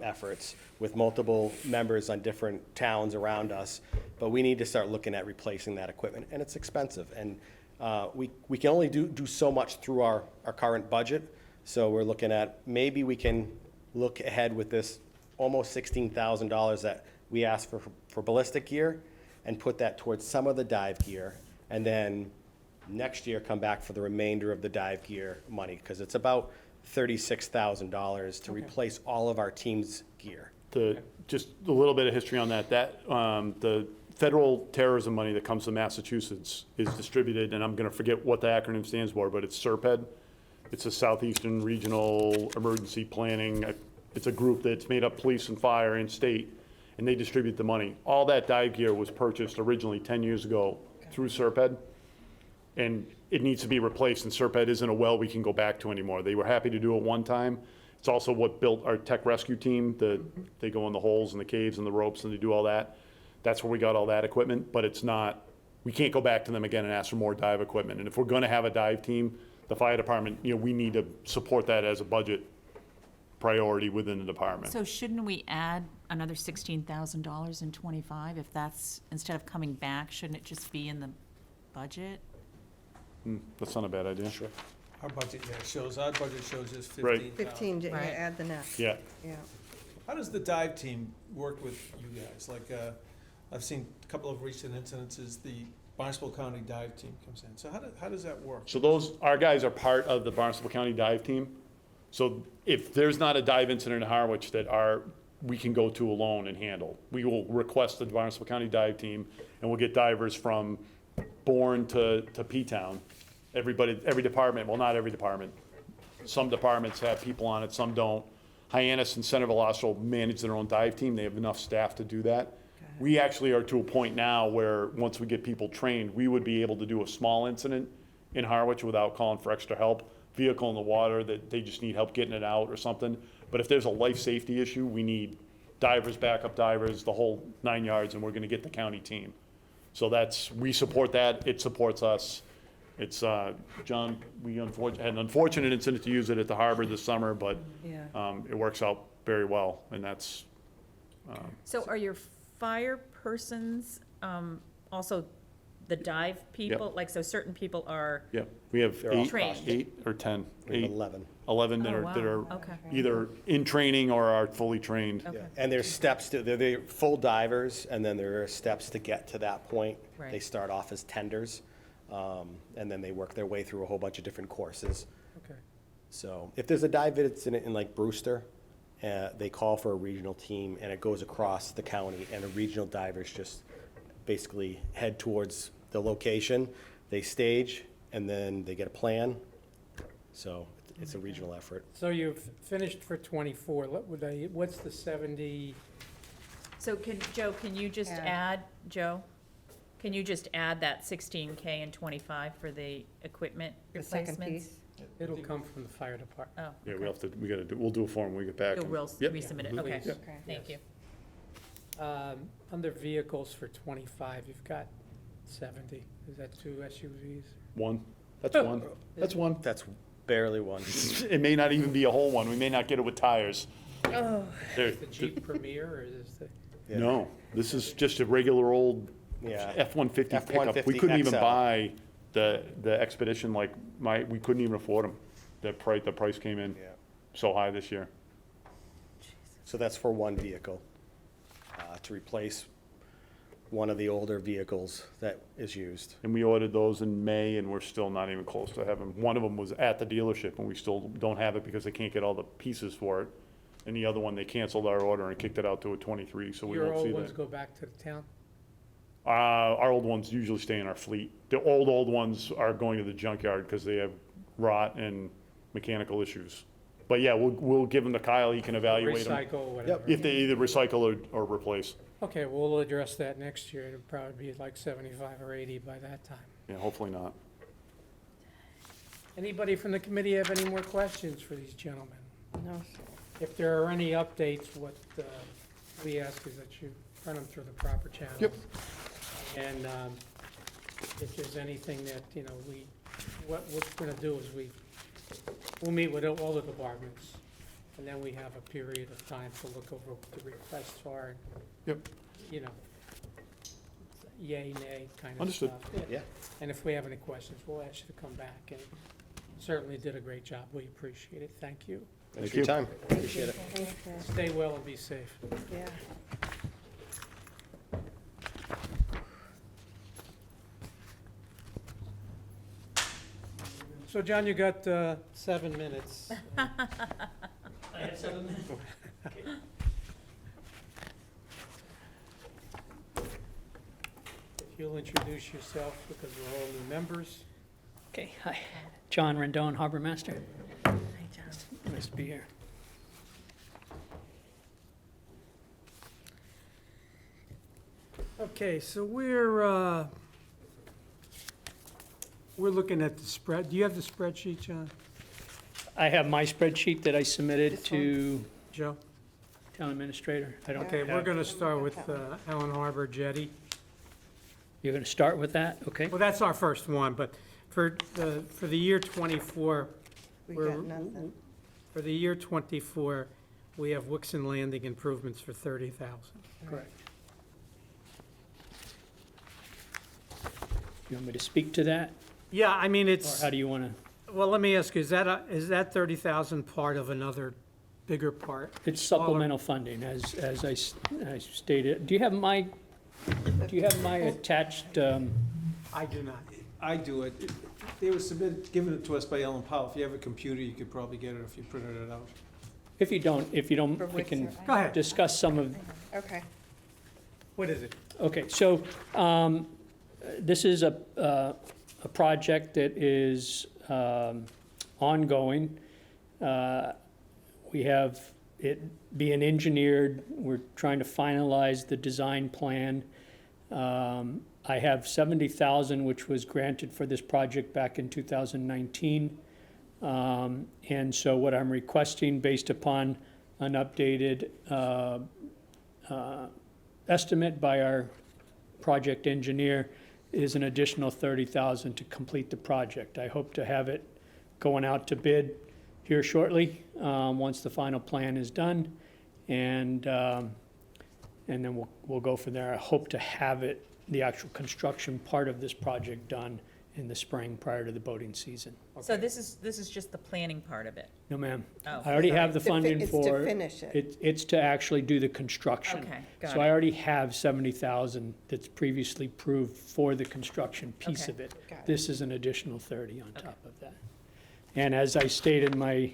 efforts with multiple members on different towns around us, but we need to start looking at replacing that equipment, and it's expensive. And we can only do so much through our current budget, so we're looking at, maybe we can look ahead with this almost $16,000 that we asked for ballistic gear, and put that towards some of the dive gear, and then next year come back for the remainder of the dive gear money, because it's about $36,000 to replace all of our team's gear. Just a little bit of history on that. The federal terrorism money that comes to Massachusetts is distributed, and I'm going to forget what the acronym stands for, but it's SERPED. It's a Southeastern Regional Emergency Planning. It's a group that's made up police and fire and state, and they distribute the money. All that dive gear was purchased originally 10 years ago through SERPED, and it needs to be replaced, and SERPED isn't a well we can go back to anymore. They were happy to do it one time. It's also what built our tech rescue team. They go in the holes and the caves and the ropes, and they do all that. That's where we got all that equipment, but it's not, we can't go back to them again and ask for more dive equipment. And if we're gonna have a dive team, the fire department, we need to support that as a budget priority within the department. So shouldn't we add another $16,000 in '25 if that's, instead of coming back, shouldn't it just be in the budget? That's not a bad idea. Sure. Our budget, our budget shows us Right. 15,000. 15, Right. add the net, Yeah. yeah. How does the dive team work with you guys? Like, I've seen a couple of recent incidences, the Barnstable County dive team comes in. So how does that work? So our guys are part of the Barnstable County dive team. So if there's not a dive incident in Harwich we can go to alone and handle, we will request the Barnstable County dive team, and we'll get divers from Bourne to P-Town. Every department, well, not every department. Some departments have people on it, some don't. Hyannis and Centerville also manage their own dive team. They have enough staff to do that. We actually are to a point now where, once we get people trained, we would be able to do a small incident in Harwich without calling for extra help. Vehicle in the water that they just need help getting it out or something. But if there's a life safety issue, we need divers, backup divers, the whole 9 yards, and we're gonna get the county team. So we support that, it supports us. It's, John, we had an unfortunate incident to use it at the harbor this summer, but Yeah. it works out very well, and that's, So are your fire persons also the dive people? Like, so certain people are, yeah, we have They're all Trained. eight or 10, We have eight, 11. 11 that Oh, are, that wow. are Okay. either in training or are fully trained. Okay. Yeah. And there's steps they're full divers, and then there are steps to get to that point. Right. They start off as tenders, and then they work their way through a whole bunch of different courses. Okay. So if there's a dive incident in like Brewster, they call for a regional team, and it goes across the county, and the regional divers just basically head towards the location. They stage, and then they get a plan. So it's a regional effort. So you've finished for 24. What's the 70? so Joe, can you just Yeah. can you just add that 16K and 25 for the equipment The second replacements? piece. It'll come from the fire department. Oh, Yeah, we'll do a form when we get back. you'll Yep. resubmit it, Mhm. okay, Please. Okay. thank you. Under vehicles for 25, you've got 70. Is that 2 SUVs? One, that's one, that's one. That's barely one. It may not even be a whole one, we may not get it with tires. There- The Jeep Premier, or is the, Yeah. No, this is just a regular old Yeah. F-150 pickup. We F-150 couldn't even XL. buy the Expedition, we couldn't even afford them. The price came in Yeah. so high this year. So that's for one vehicle, to replace one of the older vehicles that is used. And we ordered those in May, and we're still not even close to having, one of them was at the dealership, and we still don't have it because they can't get all the pieces for it. And the other one, they canceled our order and kicked it out to a 23, so we your won't see old ones that. go back to the town? Our old ones usually stay in our fleet. The old ones are going to the junkyard because they have rot and mechanical issues. But yeah, we'll give them to Kyle, he can evaluate them. Recycle, whatever. If they either recycle or replace. Okay, we'll address that next year. It'll probably be like 75 or 80 by that time. Yeah, hopefully not. Anybody from the committee have any more questions for these gentlemen? No, If there are any updates, what we ask is that you run them through the proper channels. Yep. And if there's anything that, what we're gonna do is we'll meet with all the departments, and then we have a period of time to look over what the requests are, and, Yep. Yay, nay kind of Understood. stuff. Yeah. And if we have any questions, we'll ask you to come back, and certainly did a great job. We appreciate it. Thank you. Thanks for your time. Appreciate it. thank you. Stay well and be safe. Yeah. So, John, you got 7 minutes. I have 7 minutes. If you'll introduce yourself, because we're all new members. Okay, hi. John Rendon, Harbor Master. Hi, John. Nice to be here. Okay, so we're looking at the spread. Do you have the spreadsheet, John? I have my spreadsheet that I submitted This to Joe? Town Administrator. I don't Okay, we're have, going to start with Allen Harbor Jetty. you're going to start with that, okay? Well, that's our first one, but for the year '24, We We're- got nothing. for the year '24, we have Wixon Landing improvements for $30,000. Correct. You want me to speak to that, Yeah, I mean, or it's, how do you want to? well, let me ask you, is that 30,000 part of another bigger part? It's supplemental funding, as I stated. Do you have my Do you have my attached, I do not. I do it. They were given it to us by Ellen Powell. If you have a computer, you could probably get it if you printed it out. if you don't, For we which can are- Go ahead. discuss some of, Okay. What is it? okay, so, this is a project that is, ongoing. We have it being engineered, we're trying to finalize the design plan. I have 70,000, which was granted for this project back in 2019. And so what I'm requesting, based upon an updated estimate by our project engineer, is an additional 30,000 to complete the project. I hope to have it going out to bid here shortly, once the final plan is done. And then we'll go from there. I hope to have it, the actual construction part of this project done in the spring prior to the boating season. So this is just the planning part of it? No, ma'am. Oh. I already have the To fi- funding it's for. to finish it. It's to actually do the construction. Okay, got So I it. already have 70,000 that's previously approved for the construction piece Okay, of it. got it. This is an additional 30 on Okay. top of that. And as I stated in my,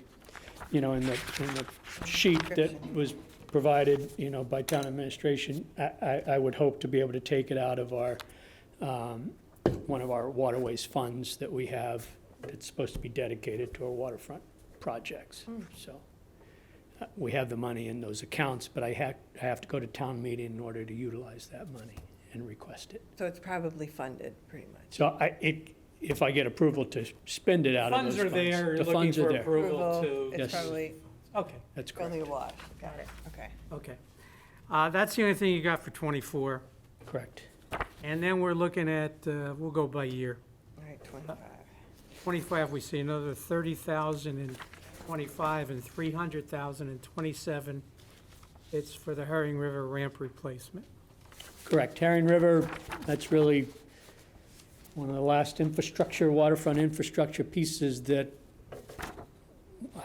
in the sheet that Description. was provided, by town administration, I would hope to be able to take it out of our, one of our waterways funds that we have that's supposed to be dedicated to our waterfront projects. So we have the money in those accounts, but I have to go to town meeting in order to utilize that money and request it. So it's probably funded, pretty much. So if I get approval to spend it out of those Funds are there, you're the looking funds are for there. approval to, Yes. It's probably okay, That's fully correct, awash. Got it. Okay. okay. That's the only thing you got for '24. correct. And then we're looking at, we'll go by year. All right, 25. '25, we see another 30,000 in '25 and 300,000 in '27. It's for the Herring River ramp replacement. Correct. Herring River, that's really one of the last waterfront infrastructure pieces that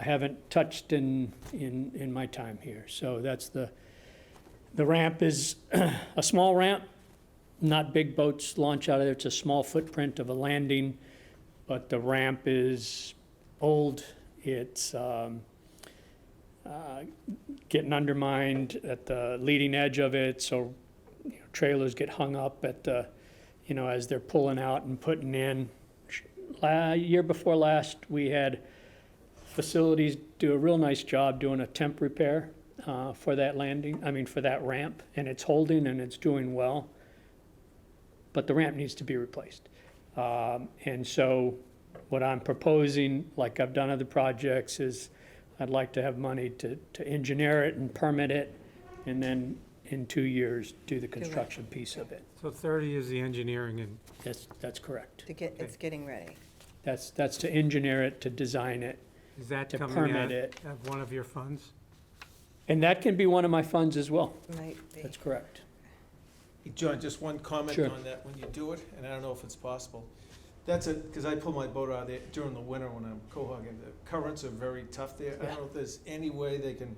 I haven't touched in my time here. So that's the ramp is a small ramp, not big boats launch out of there. It's a small footprint of a landing, but the ramp is old. It's getting undermined at the leading edge of it, so trailers get hung up at the, as they're pulling out and putting in. Year before last, we had facilities do a real nice job doing a temp repair for that for that ramp, and it's holding and it's doing well. But the ramp needs to be replaced. And so what I'm proposing, like I've done other projects, is I'd like to have money to engineer it and permit it, and then in 2 years, do the construction piece of it. So 30 is the engineering, and That's correct. It's getting ready. That's to engineer it, to design it, is that to coming permit out it. of one of your funds? And that can be one of my funds as well. Might be. That's correct. Hey, John, just one comment Sure. on that. When you do it, and I don't know if it's possible, because I pull my boat out there during the winter when I'm cohogging. The currents are very tough there. I don't know if there's any way they can,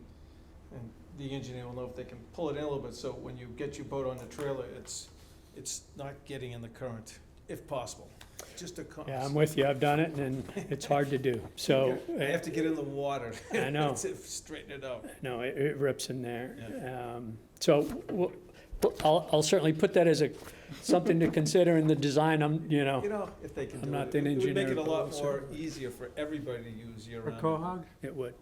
and the engineer will know if they can pull it in a little bit, so when you get your boat on the trailer, it's not getting in the current, if possible. Just a comment. Yeah, I'm with you. I've done it, and it's hard to do. So, I have to get in the water. I know. to straighten it out. no, it rips in there. So I'll certainly put that as something to consider in the design. You know, if they can I'm do not it. an It would make engineer, it a lot but more easier for everybody to use For year-round. Quahog? It would.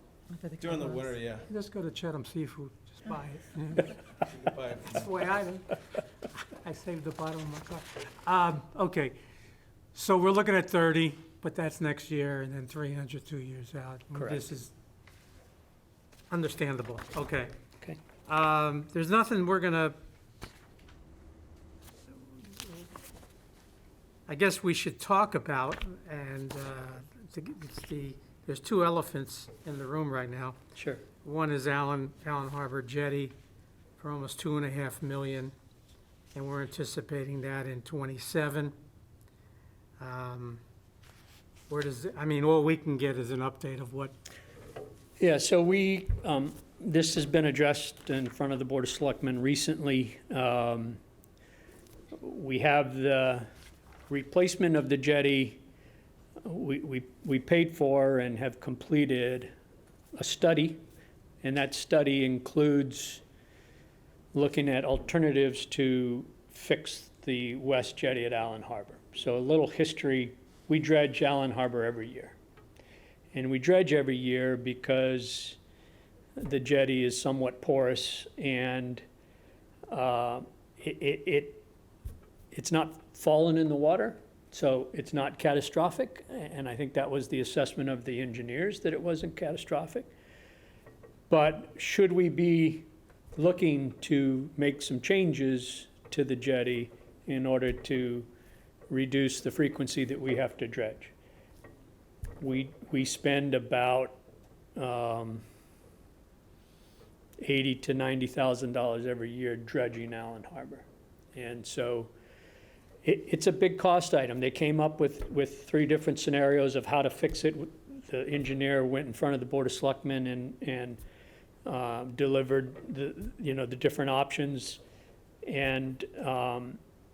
During the winter, yeah. Just go to Chatham Seafood, just buy it. But That's the way I do. I saved the bottom of my car. Okay, so we're looking at 30, but that's next year, and then 300 2 years out. Correct. This is understandable, okay. Okay. There's nothing we're gonna, I guess we should talk about, and there's two elephants in the room right now. Sure. One is Allen Harbor Jetty for almost $2.5 million, and we're anticipating that in '27. Where does, all we can get is an update of what, Yeah, so this has been addressed in front of the Board of Selectmen recently. we have the replacement of the jetty. We paid for and have completed a study, and that study includes looking at alternatives to fix the west jetty at Allen Harbor. So a little history, we dredge Allen Harbor every year. And we dredge every year because the jetty is somewhat porous, and it's not fallen in the water, so it's not catastrophic. And I think that was the assessment of the engineers, that it wasn't catastrophic. But should we be looking to make some changes to the jetty in order to reduce the frequency that we have to dredge? We spend about $80,000 to $90,000 every year dredging Allen Harbor. And so it's a big cost item. They came up with 3 different scenarios of how to fix it. The engineer went in front of the Board of Selectmen and delivered the different options. And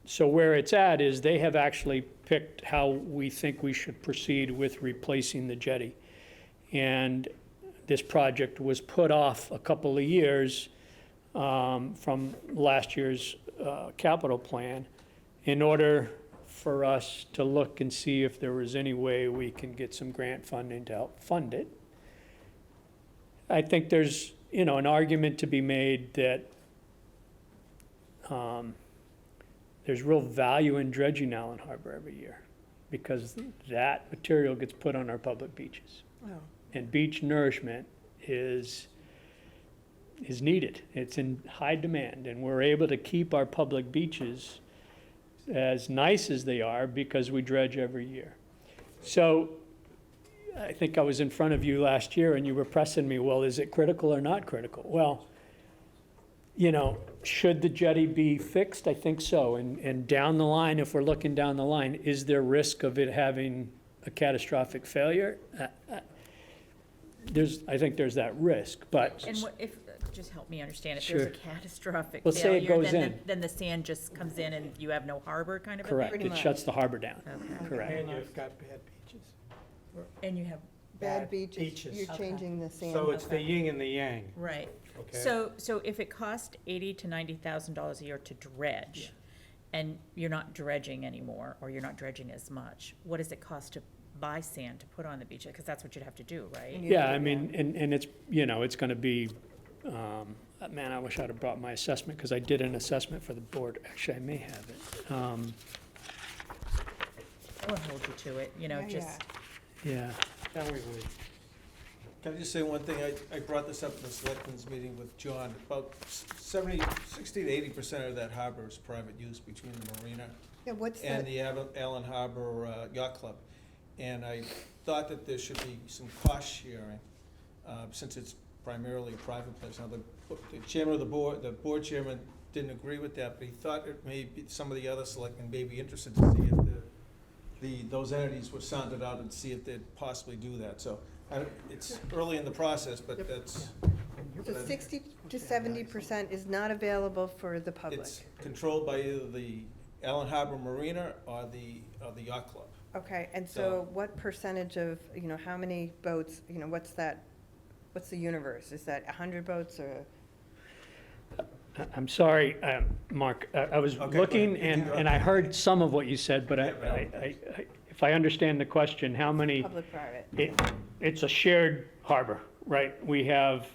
so where it's at is they have actually picked how we think we should proceed with replacing the jetty. And this project was put off a couple of years from last year's capital plan in order for us to look and see if there was any way we can get some grant funding to help fund it. I think there's, an argument to be made that there's real value in dredging Allen Harbor every year, because that material gets put on our public beaches. Wow. And beach nourishment is needed. It's in high demand, and we're able to keep our public beaches as nice as they are because we dredge every year. So I think I was in front of you last year and you were pressing me, well, is it critical or not critical? Well, should the jetty be fixed? I think so. And down the line, if we're looking down the line, is there risk of it having a catastrophic failure? I think there's that risk, but. And what if, just help me understand, if Sure. there's a catastrophic Well, say it failure, goes in. then the sand just comes in and you have no harbor kind of a thing? Correct, Pretty it much. shuts the harbor down, Okay. correct. And you've got bad beaches. And you have, Bad beaches, beaches. you're Okay. changing the sand. So it's the Okay. yin and the yang, right. okay? So if it cost $80,000 to $90,000 a year to dredge, and you're not dredging anymore, or you're not dredging as much, what does it cost to buy sand to put on the beach? Because that's what you'd have to do, right? Yeah, I mean, and it's, it's gonna be, man, I wish I'd have brought my assessment, because I did an assessment for the board. Actually, I may have it. I would hold you to it, just. Yeah, Then we would. Can I just say one thing? I brought this up in the selectmen's meeting with John. About 60 to 80% of that harbor is private use between the marina Yeah, what's and the, the Allen Harbor Yacht Club. And I thought that there should be some cost sharing, since it's primarily a private place. Now, the chairman of the board chairman didn't agree with that, but he thought it may be, some of the other selectmen may be interested to see if those entities were sounded out and see if they'd possibly do that. So it's early in the process, but that's, so 60 to 70% is not available for the public? it's controlled by either the Allen Harbor Marina or the Yacht Club. Okay, and so So- what percentage of, how many boats, what's the universe? Is that 100 boats or? I'm sorry, Mark, I was Okay, looking, go ahead. and I heard some of what you said, but Yeah, if I understand the question, how many? Public-private? It's a shared harbor, right? We have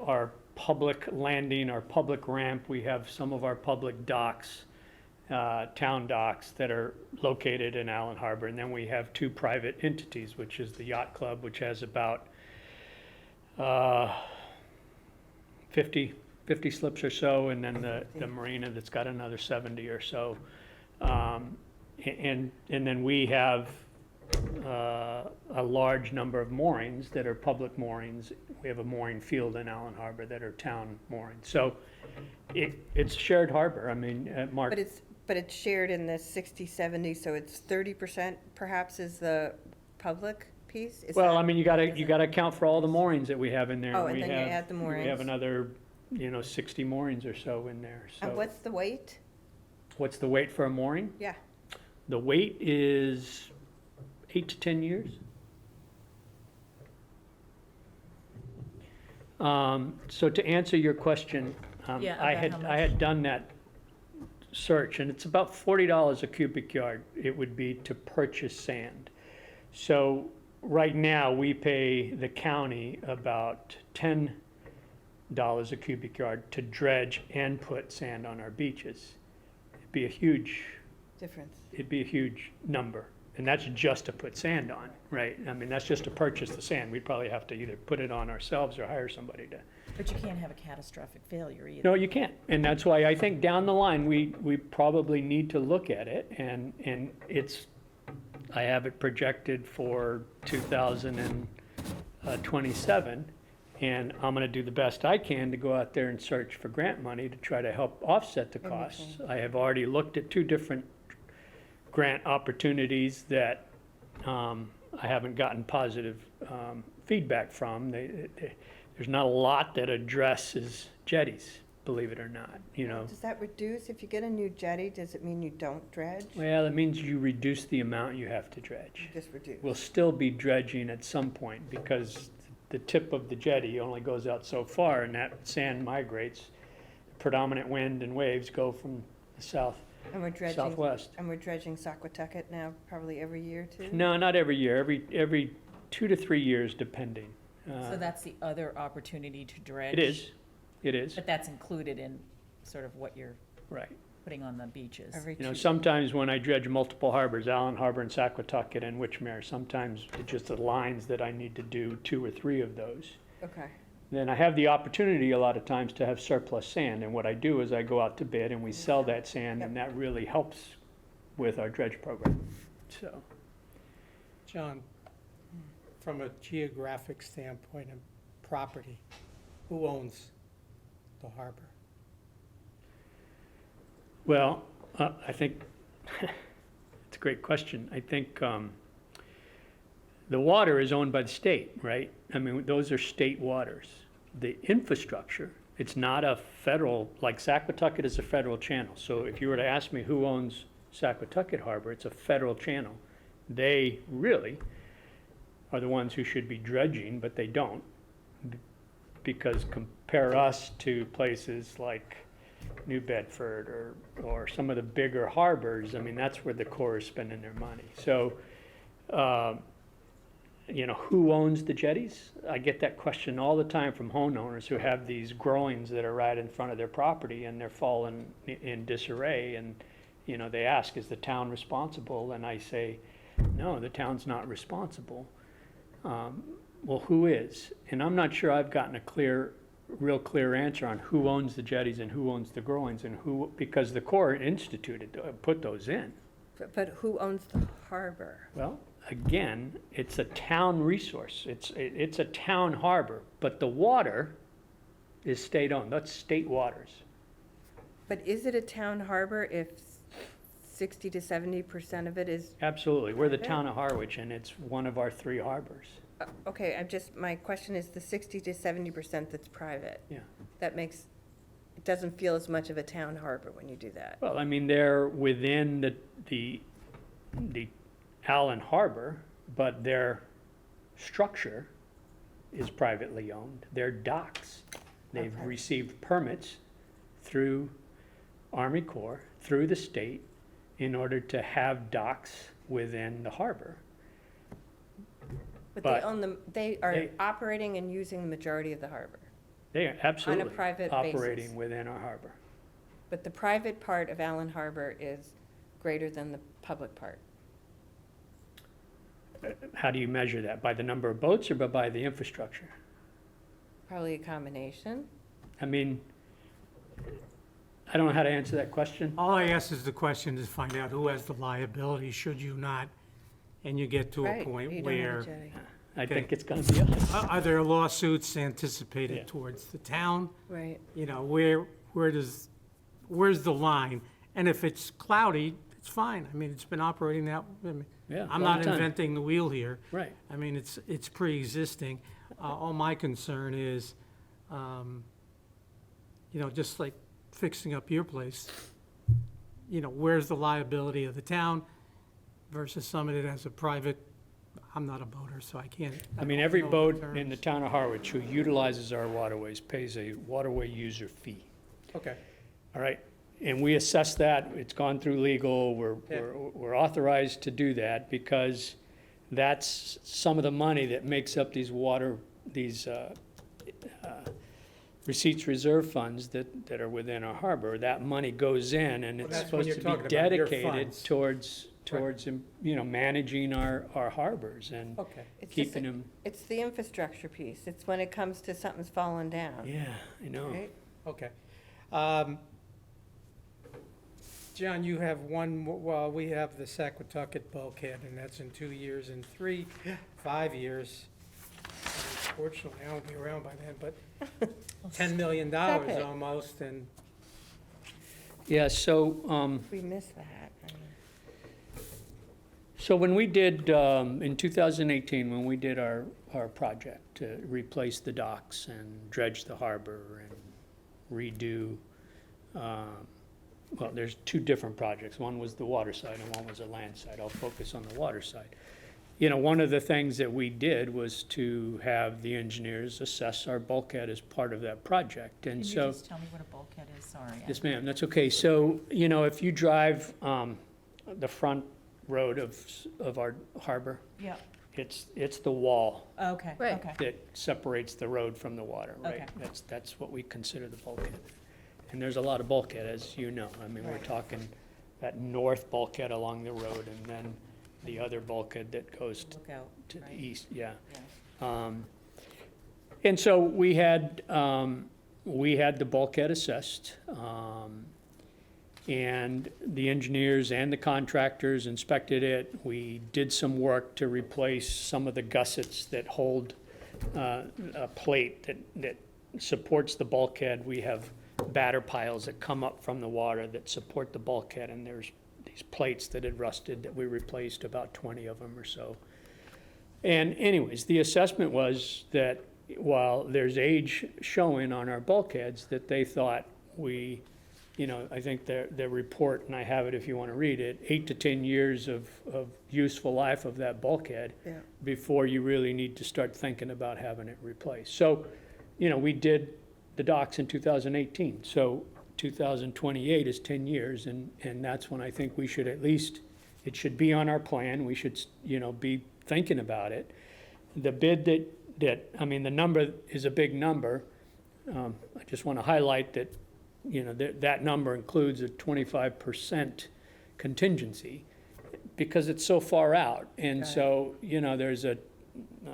our public landing, our public ramp, we have some of our public docks, town docks that are located in Allen Harbor, and then we have 2 private entities, which is the Yacht Club, which has about 50 slips or so, and then the marina that's got another 70 or so. And then we have a large number of moorings that are public moorings. We have a mooring field in Allen Harbor that are town moorings. So it's a shared harbor. I mean, Mark. But it's shared in the 60, 70, so it's 30% perhaps is the public piece? Is Well, that- I mean, you gotta account for all the moorings that we have in there. Oh, and We then you have- add the We moorings. have another, 60 moorings or so in there, so. And what's the weight? What's the wait for a mooring? Yeah. The wait is 8 to 10 years. So to answer your question, Yeah, I about how I had done that search, and it's about $40 a cubic yard it would be to purchase sand. So right now, we pay the county about $10 a cubic yard to dredge and put sand on our beaches. It'd be a huge number. And that's just to put sand on, right? I mean, that's just to purchase the sand. We'd probably have to either put it on ourselves or hire somebody to. But you can't have a catastrophic failure either. No, you can't. And that's why I think down the line, we probably need to look at it. And it's, I have it projected for 2027. And I'm gonna do the best I can to go out there and search for grant money to try to help offset the costs. I have already looked at 2 different grant opportunities that I haven't gotten positive feedback from. There's not a lot that addresses jetties, believe it or not, you know. Does that reduce, if you get a new jetty, does it mean you don't dredge? Well, it means you reduce the amount you have to dredge. Just reduce? We'll still be dredging at some point because the tip of the jetty only goes out so far and that sand migrates. Predominant wind and waves go from the And we're dredging, southwest. and we're dredging Saquatucket now probably every year too? No, not every year, every 2 to 3 years depending. So that's the other opportunity to dredge? It is, But that's included in sort of what you're right. putting on the beaches? Every You know, two- sometimes when I dredge multiple harbors, Allen Harbor and Saquatucket and Witchmere, sometimes it just aligns that I need to do 2 or 3 of those. Okay, Then I have the opportunity a lot of times to have surplus sand, and what I do is I go out to bid and we sell that sand, and that really helps with our dredge program, so. John, from a geographic standpoint and property, who owns the harbor? Well, I think, it's a great question. I think the water is owned by the state, right? I mean, those are state waters. The infrastructure, it's not a federal, like Saquatucket is a federal channel. So if you were to ask me who owns Saquatucket Harbor, it's a federal channel. They really are the ones who should be dredging, but they don't. Because compare us to places like New Bedford or some of the bigger harbors, I mean, that's where the Corps is spending their money. So, you know, who owns the jetties? I get that question all the time from homeowners who have these groins that are right in front of their property and they're falling in disarray. And, you know, they ask, is the town responsible? And I say, no, the town's not responsible. Well, who is? And I'm not sure I've gotten a real clear answer on who owns the jetties and who owns the groins and who, because the Corps put those in. but who owns the harbor? Well, again, it's a town resource. It's a town harbor, but the water is state-owned. That's state waters. But is it a town harbor if 60 to 70% of it is? Absolutely. We're the Okay. town of Harwich, and it's one of our 3 harbors. Okay, my question is the 60 to 70% that's private. Yeah. It doesn't feel as much of a town harbor when you do that. Well, I mean, they're within the Allen Harbor, but their structure is privately owned. Their docks, they've Okay. received permits through Army Corps, through the state, in order to have docks within the harbor. But But they own them, they are they- operating and using the majority of the harbor. They are absolutely private operating basis. within our harbor. But the private part of Allen Harbor is greater than the public part. How do you measure that? By the number of boats or by the infrastructure? Probably a combination. I mean, I don't know how to answer that question. All I ask is the question to find out who has the liability, should you not, and you get to a Right, you point don't have a where, jetty. I think it's gonna be us. are there lawsuits Yeah. anticipated towards the town? Right. You know, where's the line? And if it's cloudy, it's fine. I mean, it's been operating that, Yeah, I'm long not time. inventing the wheel here. Right. I mean, it's pre-existing. All my concern is, you know, just like fixing up your place, where's the liability of the town versus some of it as a private, I'm not a boater, so I can't. I mean, don't every know boat terms. in the town of Harwich who utilizes our waterways pays a waterway user fee. Okay, All right, and we assess that, it's gone through legal, Yeah. we're authorized to do that because that's some of the money that makes up these receipts reserve funds that are within our harbor. That money goes in and Well, it's that's when supposed you're to talking be about your dedicated funds. towards, managing our harbors and okay. It's just keeping them, It's the infrastructure piece. It's when it comes to something's falling down, yeah, I know. right? Okay. John, you have well, we have the Saquatucket bulkhead, and that's in 2 years, and 5 years. Fortunately, I won't be around by then, but $10 million Stop it. almost, and Yeah, so, We miss that. I mean, So when we did, in 2018, when we did our project to replace the docks and dredge the harbor and redo, well, there's two different projects. One was the water side and one was the land side. I'll focus on the water side. One of the things that we did was to have the engineers assess our bulkhead as part of that project. Can And you so, just tell me what a bulkhead is? Sorry. yes, ma'am, that's okay. So, if you drive the front road of our harbor, Yeah, it's the wall okay, Right. okay. that separates the road from the water, right? Okay. That's what we consider the bulkhead. And there's a lot of bulkhead, as you know. I mean, we're Right. talking that north bulkhead along the road and then the other bulkhead that goes Look out, to the right? east, yeah. Yeah. And so we had the bulkhead assessed, and the engineers and the contractors inspected it. We did some work to replace some of the gussets that hold a plate that supports the bulkhead. We have batter piles that come up from the water that support the bulkhead, and there's these plates that had rusted that we replaced, about 20 of them or so. And anyways, the assessment was that while there's age showing on our bulkheads, that they thought I think the report, and I have it if you want to read it, 8 to 10 years of useful life of that bulkhead Yeah. before you really need to start thinking about having it replaced. So, we did the docks in 2018. So 2028 is 10 years, and that's when I think we should it should be on our plan. We should, be thinking about it. The bid the number is a big number. I just want to highlight that, that number includes a 25% contingency because it's so far out. And Got it. so, there's a,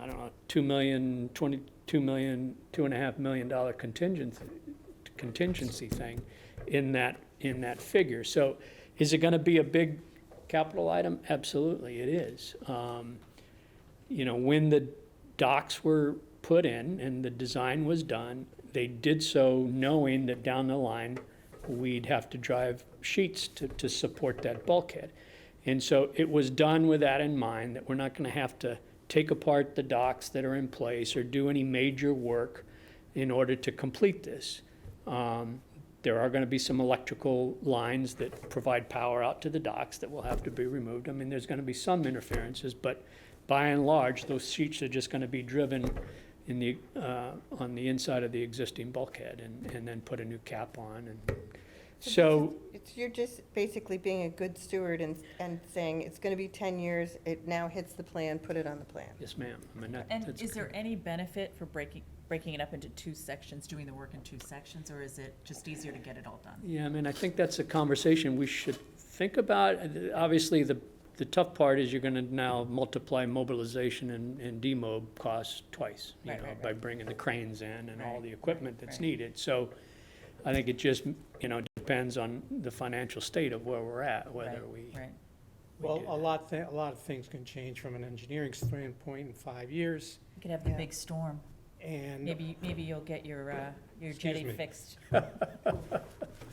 I don't know, $2.5 million contingency thing in that figure. So is it gonna be a big capital item? Absolutely, it is. When the docks were put in and the design was done, they did so knowing that down the line, we'd have to drive sheets to support that bulkhead. And so it was done with that in mind, that we're not gonna have to take apart the docks that are in place or do any major work in order to complete this. There are gonna be some electrical lines that provide power out to the docks that will have to be removed. I mean, there's gonna be some interferences, but by and large, those sheets are just gonna be driven on the inside of the existing bulkhead and then put a new cap on. And so, You're just basically being a good steward and saying, it's gonna be 10 years, it now hits the plan, put it on the plan. yes, ma'am. I mean, And that's is there any benefit for breaking it up into two sections, doing the work in two sections, or is it just easier to get it all done? Yeah, I mean, I think that's a conversation we should think about. Obviously, the tough part is you're gonna now multiply mobilization and demob costs twice, Right, right, by right. bringing the cranes in and all Right, the equipment that's right. needed. So I think it just, depends on the financial state of where we're at, whether we. Right, we well, do a that. lot of things can change from an engineering standpoint in 5 years, you could have the Yeah. big storm. and Maybe you'll get your Excuse jetty me. fixed.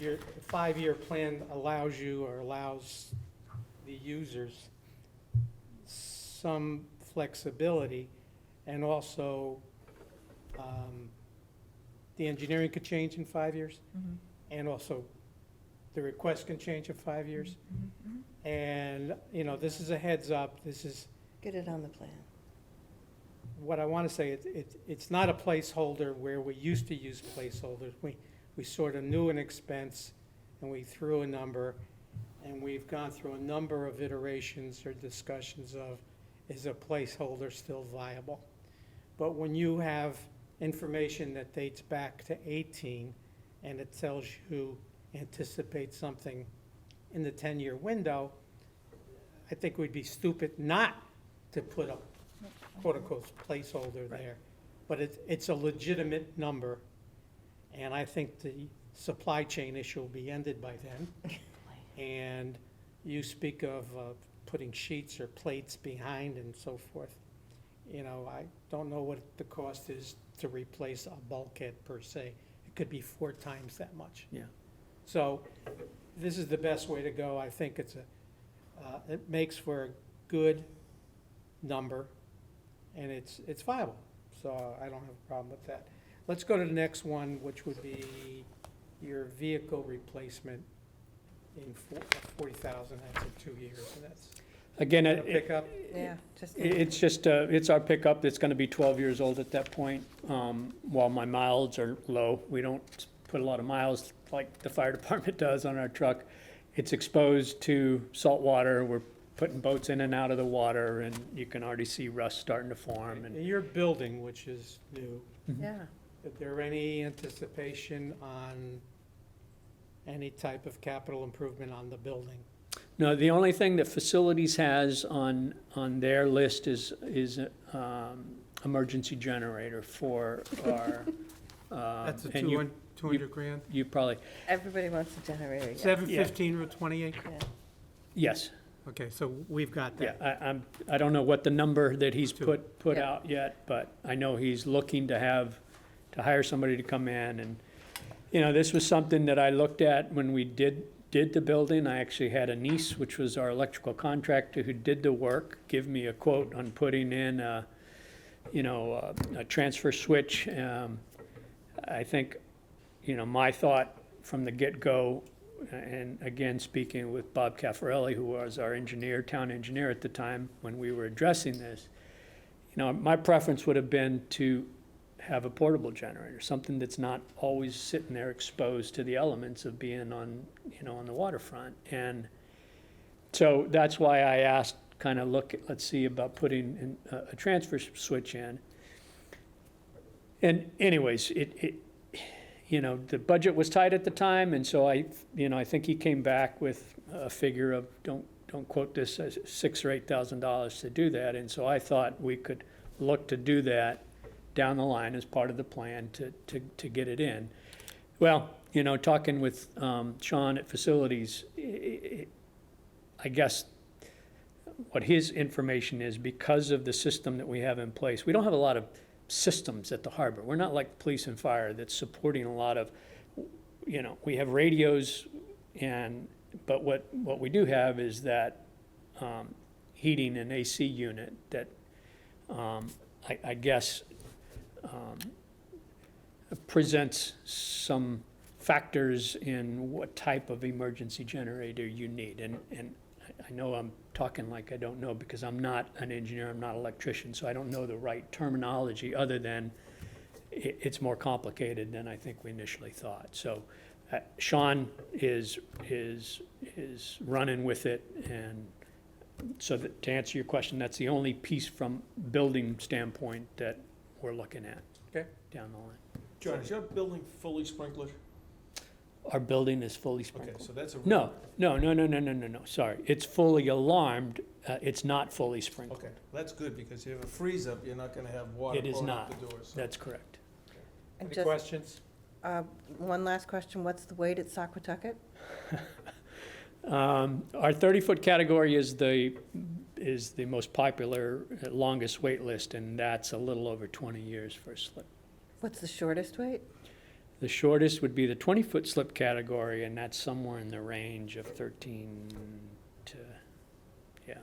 your 5-year plan allows the users some flexibility, and also, the engineering could change in 5 years, Mhm. and also the request can change in 5 years. And, you know, this is a heads up, this is, Get it on the plan. what I want to say, it's not a placeholder where we used to use placeholders. We sort of knew an expense, and we threw a number, and we've gone through a number of iterations or discussions of, is a placeholder still viable? But when you have information that dates back to 18, and it tells you anticipate something in the 10-year window, I think we'd be stupid not to put a quote-unquote placeholder there. But it's a legitimate number, and I think the supply chain issue will be ended by then. And you speak of putting sheets or plates behind and so forth. You know, I don't know what the cost is to replace a bulkhead per se. It could be 4 times that much. Yeah. So this is the best way to go. I think it makes for a good number, and it's viable. So I don't have a problem with that. Let's go to the next one, which would be your vehicle replacement in 40,000, that's in 2 years, and that's Again, a pickup. Yeah, just. it's just, it's our pickup, it's gonna be 12 years old at that point. While my miles are low, we don't put a lot of miles like the fire department does on our truck. It's exposed to salt water, we're putting boats in and out of the water, and you can already see rust starting to form. And And your building, which is new, Yeah. is there any anticipation on any type of capital improvement on the building? No, the only thing that facilities has on their list is emergency generator for our. That's a and you- 200 grand? You probably, Everybody wants a generator, yeah. 715 Route 28? Yeah. yes, Okay, so we've got yeah, that. I don't know what the number that he's Two. put Yeah. out yet, but I know he's looking to hire somebody to come in, and, you know, this was something that I looked at when we did the building. I actually had a niece, which was our electrical contractor, who did the work, give me a quote on putting in a transfer switch. I think, you know, my thought from the get-go, and again, speaking with Bob Caffarelli, who was our engineer, town engineer at the time when we were addressing this, you know, my preference would have been to have a portable generator, something that's not always sitting there exposed to the elements of being on, you know, on the waterfront. And so that's why I asked, let's see about putting a transfer switch in. And anyways, you know, the budget was tight at the time, and so I think he came back with a figure of, don't quote this, as $6,000 or $8,000 to do that. And so I thought we could look to do that down the line as part of the plan to get it in. Well, you know, talking with Sean at facilities, I guess what his information is, because of the system that we have in place, we don't have a lot of systems at the harbor. We're not like police and fire that's supporting a lot of, you know, we have radios, but what we do have is that heating and AC unit that I guess presents some factors in what type of emergency generator you need. And I know I'm talking like I don't know, because I'm not an engineer, I'm not an electrician, so I don't know the right terminology, other than it's more complicated than I think we initially thought. So Sean is running with it, and so to answer your question, that's the only piece from building standpoint that we're looking at. Okay. Down the line. John, is your building fully sprinkled? Our building is fully Okay, sprinkled. so that's a. No, sorry. It's fully alarmed, it's not fully sprinkled. Okay, that's good, because if you have a freeze up, you're not gonna have water It is pouring out not. the doors. That's correct. And Any just, questions? one last question, what's the weight at Saquatucket? Our 30-foot category is the most popular, longest wait list, and that's a little over 20 years for a slip. What's the shortest weight? The shortest would be the 20-foot slip category, and that's somewhere in the range of 13 to, yeah.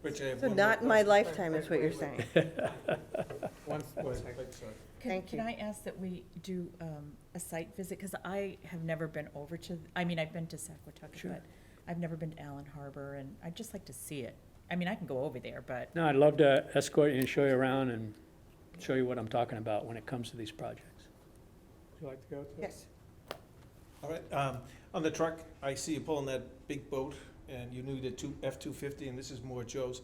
Rich, I have So one more not in my question. lifetime is what you're saying. One Wait, second. wait, sorry. Thank you. Can I ask that we do a site visit? Because I have never been over to, I mean, I've been to Saquatucket, Sure. but I've never been to Allen Harbor, and I'd just like to see it. I mean, I can go over there, but, No, I'd love to escort you and show you around and show you what I'm talking about when it comes to these projects. Would you like to go to? Yes. All right, on the truck, I see you pulling that big boat, and you need a F-250, and this is more Joe's.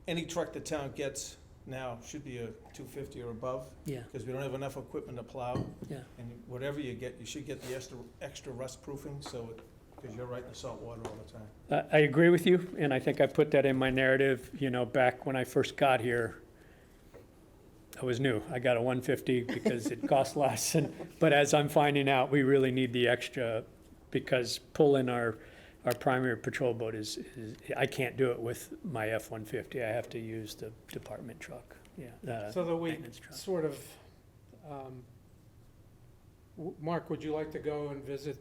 Any truck the town gets now should be a 250 or above, Yeah, because we don't have enough equipment to plow. yeah. And whatever you get, you should get the extra rust proofing, so, because you're right in the salt water all the time. I agree with you, and I think I put that in my narrative, you know, back when I first got here. I was new. I got a 150 because it cost less, but as I'm finding out, we really need the extra, because pulling our primary patrol boat is, I can't do it with my F-150. I have to use the department truck, yeah. So that we maintenance truck. sort of, Mark, would you like to go and visit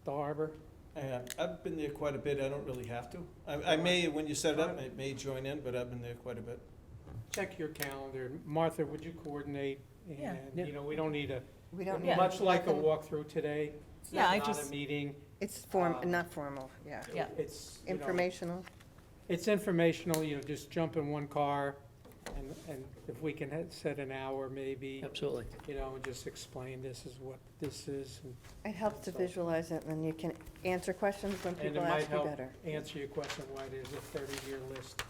the harbor? And I've been there quite a bit, I don't really have to. I may, when you set it up, I may join in, but I've been there quite a bit. Check your calendar. Martha, would you coordinate? Yeah. And, you know, we don't need We don't Yeah. need. much like a nothing. walkthrough today. It's Yeah, I not just- a meeting. It's Um, not formal, yeah. yeah. It's, you know, Informational. it's informational, you know, just jump in one car, and if we can set an hour maybe, Absolutely. you know, and just explain this is what this is, and It helps to visualize it, and then you can answer questions when And it people might ask you help better. answer your question why there's a 30-year list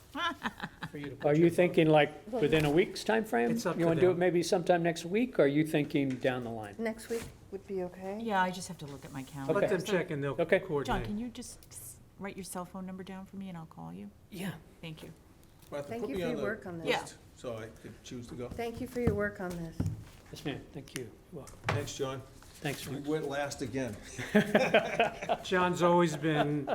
for you to put Are your you vote. thinking like within a week's time frame? It's up You to want to do them. it maybe sometime next week, or are you thinking down the line? Next week would be okay? Yeah, I just have to look at my calendar. Let Okay. them check and they'll Okay. John, coordinate. can you just write your cell phone number down for me and I'll call you? Yeah. Thank you. Martha, Thank put you me for on your the work on this. Yeah. list, so I could choose to go. Thank you for your work on this. Yes, ma'am, thank you. You're welcome. Thanks, John. Thanks, We Mark. went last again. John's always been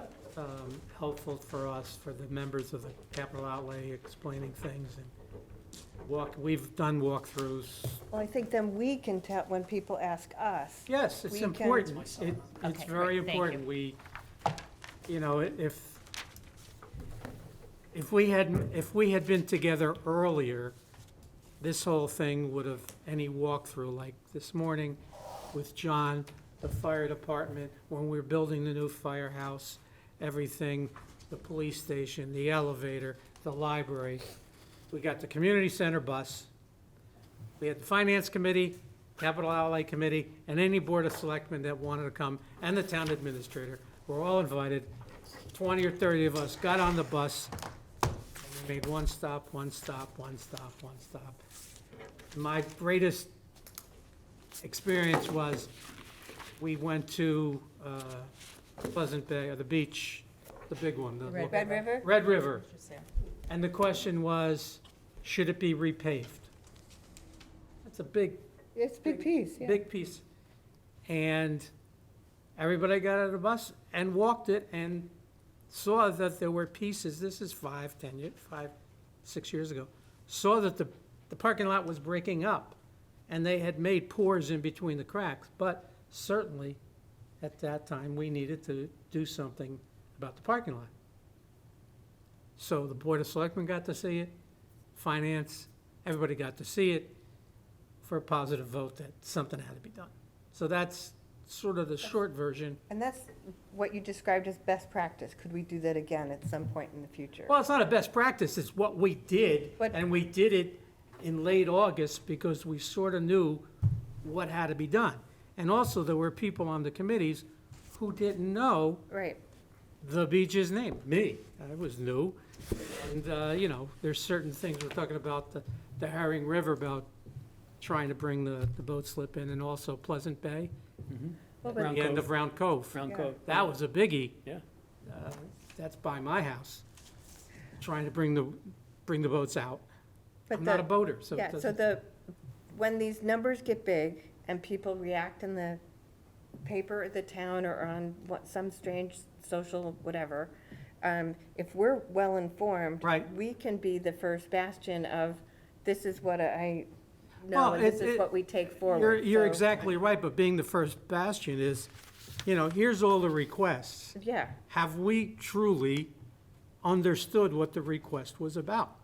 helpful for us, for the members of the capital outlay, explaining things, and we've done walkthroughs. Well, I think then we can tell, when people ask us, Yes, it's We can- important. It's Okay, very great, thank important. We, you know, if we had been together earlier, this whole thing would have, any walkthrough, like this morning with John, the fire department, when we were building the new firehouse, everything, the police station, the elevator, the library. We got the community center bus. We had the finance committee, capital outlay committee, and any board of selectmen that wanted to come, and the town administrator. We're all invited. 20 or 30 of us got on the bus, and we made one stop, one stop, one stop, one stop. My greatest experience was, we went to Pleasant Bay, or the beach, the big one. the- Red Red River? Red River. Just there. And the question was, should it be repaved? That's a big, It's a big piece, yeah. big piece. And everybody got out of the bus and walked it and saw that there were pieces, this is 6 years ago, saw that the parking lot was breaking up, and they had made pores in between the cracks. But certainly, at that time, we needed to do something about the parking lot. So the Board of Selectmen got to see it, Finance, everybody got to see it, for a positive vote that something had to be done. So that's sort of the short version. And that's what you described as best practice. Could we do that again at some point in the future? Well, it's not a best practice, it's what we did, But- and we did it in late August because we sort of knew what had to be done. And also, there were people on the committees who didn't know Right. the beach's name. Me, I was new. And, you know, there's certain things, we're talking about the Herring River, about trying to bring the boat slip in, and also Pleasant Bay, Well, at but the end of Round Cove. Round Yeah. Cove. That was a biggie. Yeah. That's by my house, trying to bring the boats out. but I'm not a the, boater, so it yeah, so doesn't. when these numbers get big and people react in the paper at the town or on some strange social whatever, if we're well-informed. Right. We can be the first bastion of, this is what I know, Well, and this it- is what we take forward. You're So, exactly right, but being the first bastion is, you know, here's all the requests. Yeah, Have we truly understood what the request was about.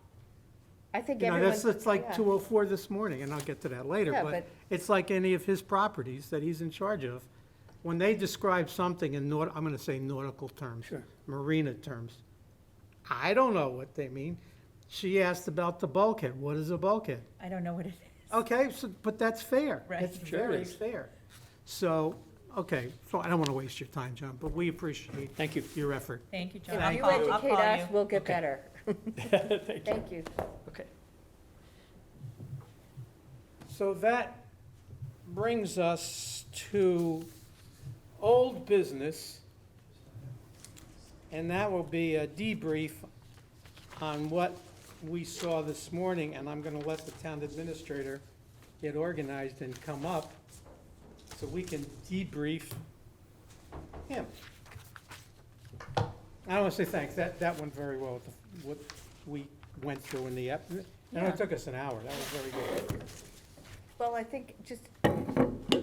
I think You know, everyone's. it's like yeah. 204 this morning, and I'll get to that later, Yeah, but but- it's like any of his properties that he's in charge of. When they describe something in I'm gonna say nautical terms, marina terms, I don't know what they mean. She asked about the bulkhead. What is a bulkhead? I don't know what it is. Okay, so, but that's fair. Right. It's Sure very is. fair. So, okay, so I don't want to waste your time, John, but we appreciate Thank you. your effort. Thank you, John. If I'll you call- I'll educate call us, you. we'll get Okay. better. Thank you. Thank you. Okay. So that brings us to old business, and that will be a debrief on what we saw this morning, and I'm going to let the town administrator get organized and come up so we can debrief him. I want to say thanks. That went very well, what we went through in the, it Yeah. only took us an hour. That was very good. Well, I think just,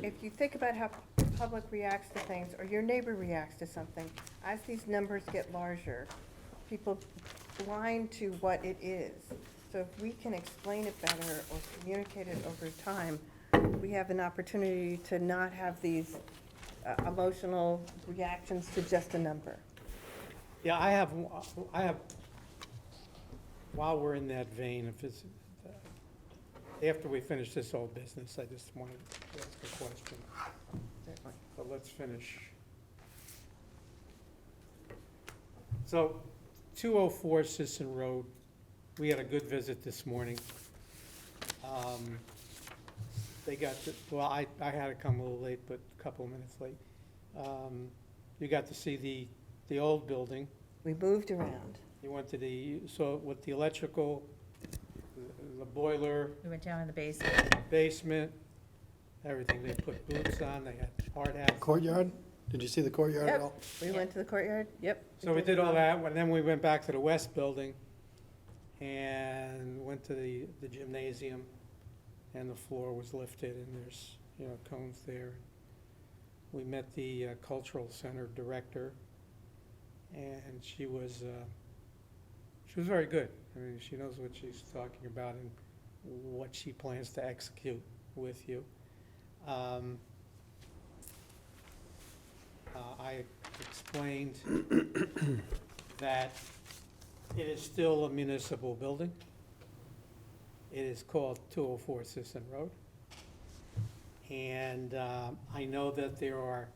if you think about how public reacts to things, or your neighbor reacts to something, as these numbers get larger, people blind to what it is. So if we can explain it better or communicate it over time, we have an opportunity to not have these emotional reactions to just a number. Yeah, I have, while we're in that vein, if it's, after we finish this old business, I just wanted to ask a question. So let's finish. So, 204 Sisson Road, we had a good visit this morning. They got, well, I had to come a little late, but a couple of minutes late. You got to see the old building. We moved around. You went to so with the electrical, the boiler, We went down in the basement. basement, everything. They put boots on, they had hard hats. Courtyard? Did you see the courtyard at Yep, all? we went to the courtyard, yep. So we did all that, and then we went back to the west building and went to the gymnasium, and the floor was lifted, and there's, cones there. We met the cultural center director, and she was very good. I mean, she knows what she's talking about and what she plans to execute with you. I explained that it is still a municipal building. It is called 204 Sisson Road. And I know that there's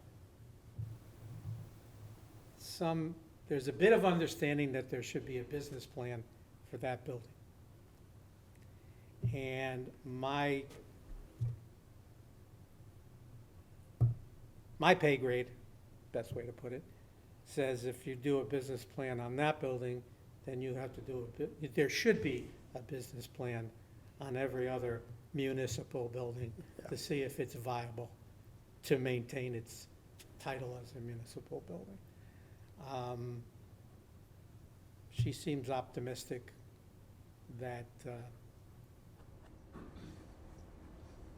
a bit of understanding that there should be a business plan for that building. And my pay grade, best way to put it, says if you do a business plan on that building, then you have to do there should be a business plan on every other municipal building to see if it's viable to maintain its title as a municipal building. She seems optimistic that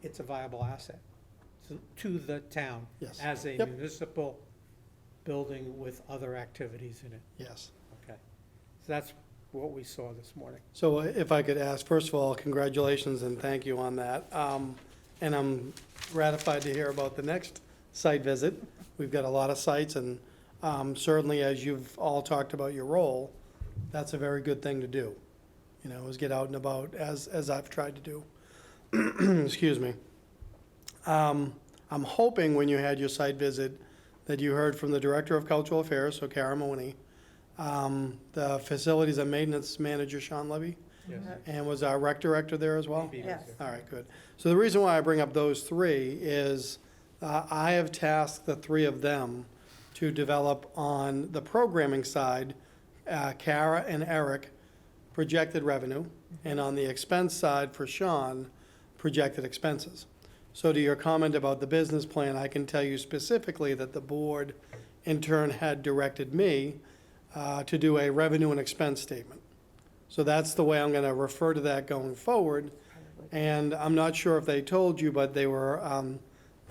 it's a viable asset to the town Yes. as a Yep. municipal building with other activities in it. Yes. Okay. So that's what we saw this morning. So if I could ask, first of all, congratulations and thank you on that. And I'm gratified to hear about the next site visit. We've got a lot of sites, and certainly as you've all talked about your role, that's a very good thing to do. Is get out and about as I've tried to do. Excuse me. I'm hoping when you had your site visit that you heard from the Director of Cultural Affairs, so Kara Mooney, the Facilities and Maintenance Manager, Sean Levy, Yes. and was our rec director there as well? Maybe Yes. that's it. All right, good. So the reason why I bring up those three is I have tasked the three of them to develop on the programming side, Kara and Eric, projected revenue, and on the expense side for Sean, projected expenses. So to your comment about the business plan, I can tell you specifically that the board in turn had directed me to do a revenue and expense statement. So that's the way I'm going to refer to that going forward. And I'm not sure if they told you, but they were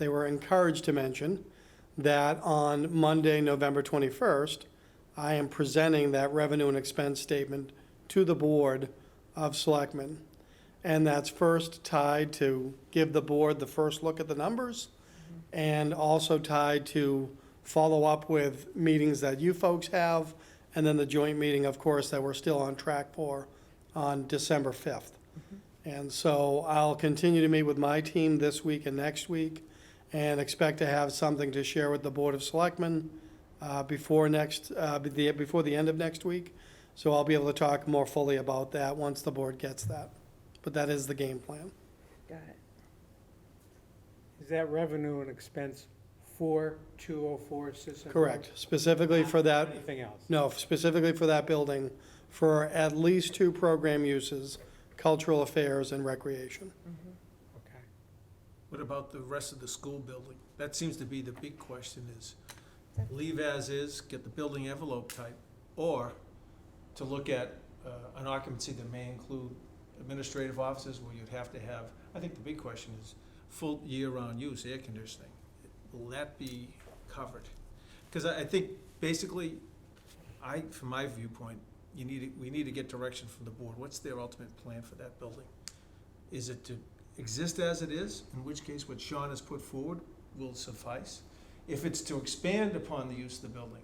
encouraged to mention that on Monday, November 21st, I am presenting that revenue and expense statement to the Board of Selectmen. And that's first tied to give the board the first look at the numbers, and also tied to follow up with meetings that you folks have, and then the joint meeting, of course, that we're still on track for on December 5th. And so I'll continue to meet with my team this week and next week, and expect to have something to share with the Board of Selectmen before the end of next week. So I'll be able to talk more fully about that once the board gets that. But that is the game plan. Got it. Is that revenue and expense for 204 Cicero? Correct, specifically for that, Anything else? no, specifically for that building, for at least 2 program uses, cultural affairs and recreation. Okay. What about the rest of the school building? That seems to be the big question is, leave as is, get the building envelope type, or to look at an occupancy that may include administrative offices where you'd have to have, I think the big question is, full year-round use, air conditioning. Will that be covered? Because I think basically, from my viewpoint, we need to get direction from the board. What's their ultimate plan for that building? Is it to exist as it is, in which case what Sean has put forward will suffice? If it's to expand upon the use of the building,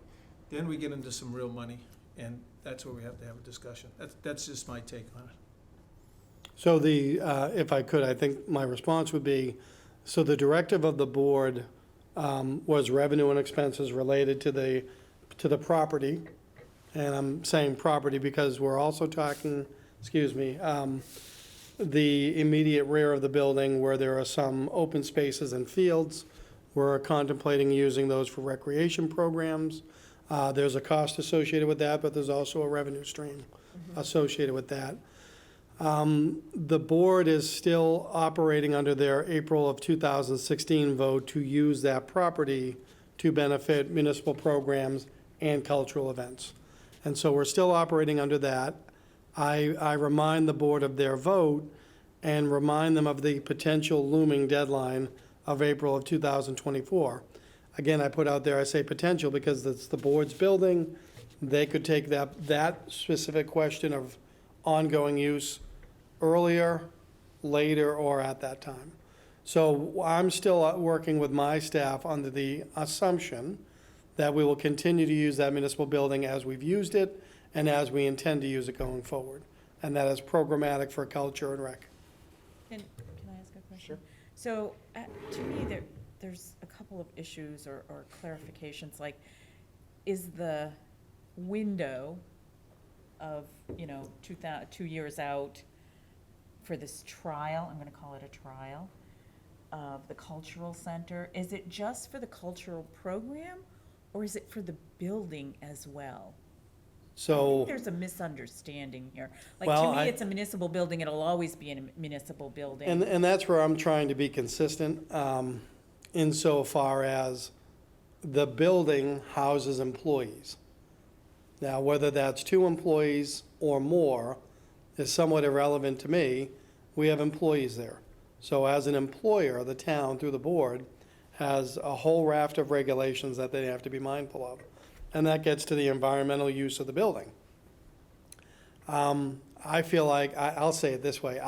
then we get into some real money, and that's where we have to have a discussion. That's just my take on it. So if I could, I think my response would be, so the directive of the board was revenue and expenses related to the property. And I'm saying property because we're also talking, the immediate rear of the building where there are some open spaces and fields. We're contemplating using those for recreation programs. There's a cost associated with that, but there's also a revenue stream associated with that. The board is still operating under their April of 2016 vote to use that property to benefit municipal programs and cultural events. And so we're still operating under that. I remind the board of their vote and remind them of the potential looming deadline of April of 2024. Again, I put out there, I say potential because it's the board's building. They could take that specific question of ongoing use earlier, later, or at that time. So I'm still working with my staff under the assumption that we will continue to use that municipal building as we've used it and as we intend to use it going forward. And that is programmatic for culture and rec. Can I ask a question? Sure. So, to me, there's a couple of issues or clarifications, like, is the window of, 2 years out for this trial, I'm gonna call it a trial, of the cultural center, is it just for the cultural program, or is it for the building as well? I So, think there's a misunderstanding here. Like, Well, to me, it's a municipal building, it'll always be a municipal building. and that's where I'm trying to be consistent, insofar as the building houses employees. Now, whether that's 2 employees or more is somewhat irrelevant to me. We have employees there. So as an employer, the town, through the board, has a whole raft of regulations that they have to be mindful of. And that gets to the environmental use of the building. I feel like, I'll say it this way,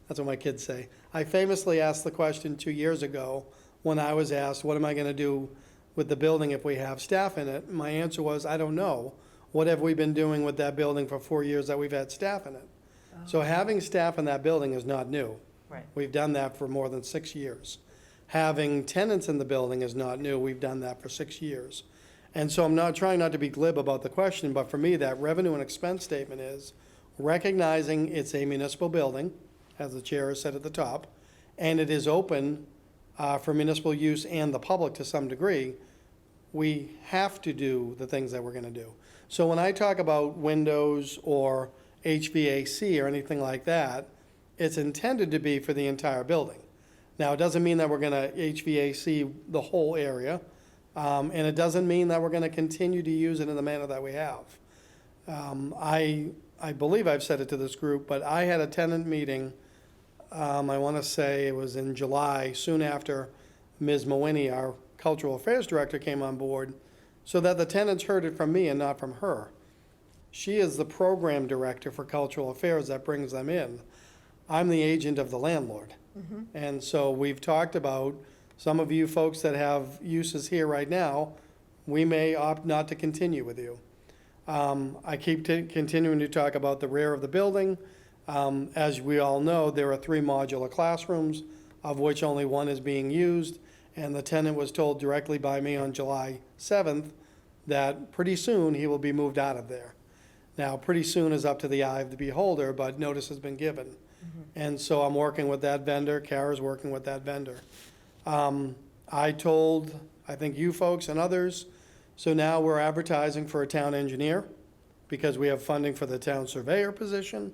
that's what my kids say, I famously asked the question 2 years ago when I was asked, what am I gonna do with the building if we have staff in it? My answer was, I don't know. What have we been doing with that building for 4 years that we've had staff in it? So having staff in that building is not new. Right. We've done that for more than 6 years. Having tenants in the building is not new. We've done that for 6 years. And so I'm not trying not to be glib about the question, but for me, that revenue and expense statement is recognizing it's a municipal building, as the chair has said at the top, and it is open for municipal use and the public to some degree. We have to do the things that we're gonna do. So when I talk about windows or HVAC or anything like that, it's intended to be for the entire building. Now, it doesn't mean that we're gonna HVAC the whole area, and it doesn't mean that we're gonna continue to use it in the manner that we have. I believe I've said it to this group, but I had a tenant meeting, I wanna say it was in July, soon after Ms. Mawini, our Cultural Affairs Director, came on board, so that the tenants heard it from me and not from her. She is the program director for cultural affairs that brings them in. I'm the agent of the landlord. And so we've talked about, some of you folks that have uses here right now, we may opt not to continue with you. I keep continuing to talk about the rear of the building. As we all know, there are 3 modular classrooms, of which only 1 is being used. And the tenant was told directly by me on July 7th that pretty soon he will be moved out of there. Now, pretty soon is up to the eye of the beholder, but notice has been given. And so I'm working with that vendor, Kara's working with that vendor. I told, I think you folks and others, so now we're advertising for a town engineer because we have funding for the town surveyor position.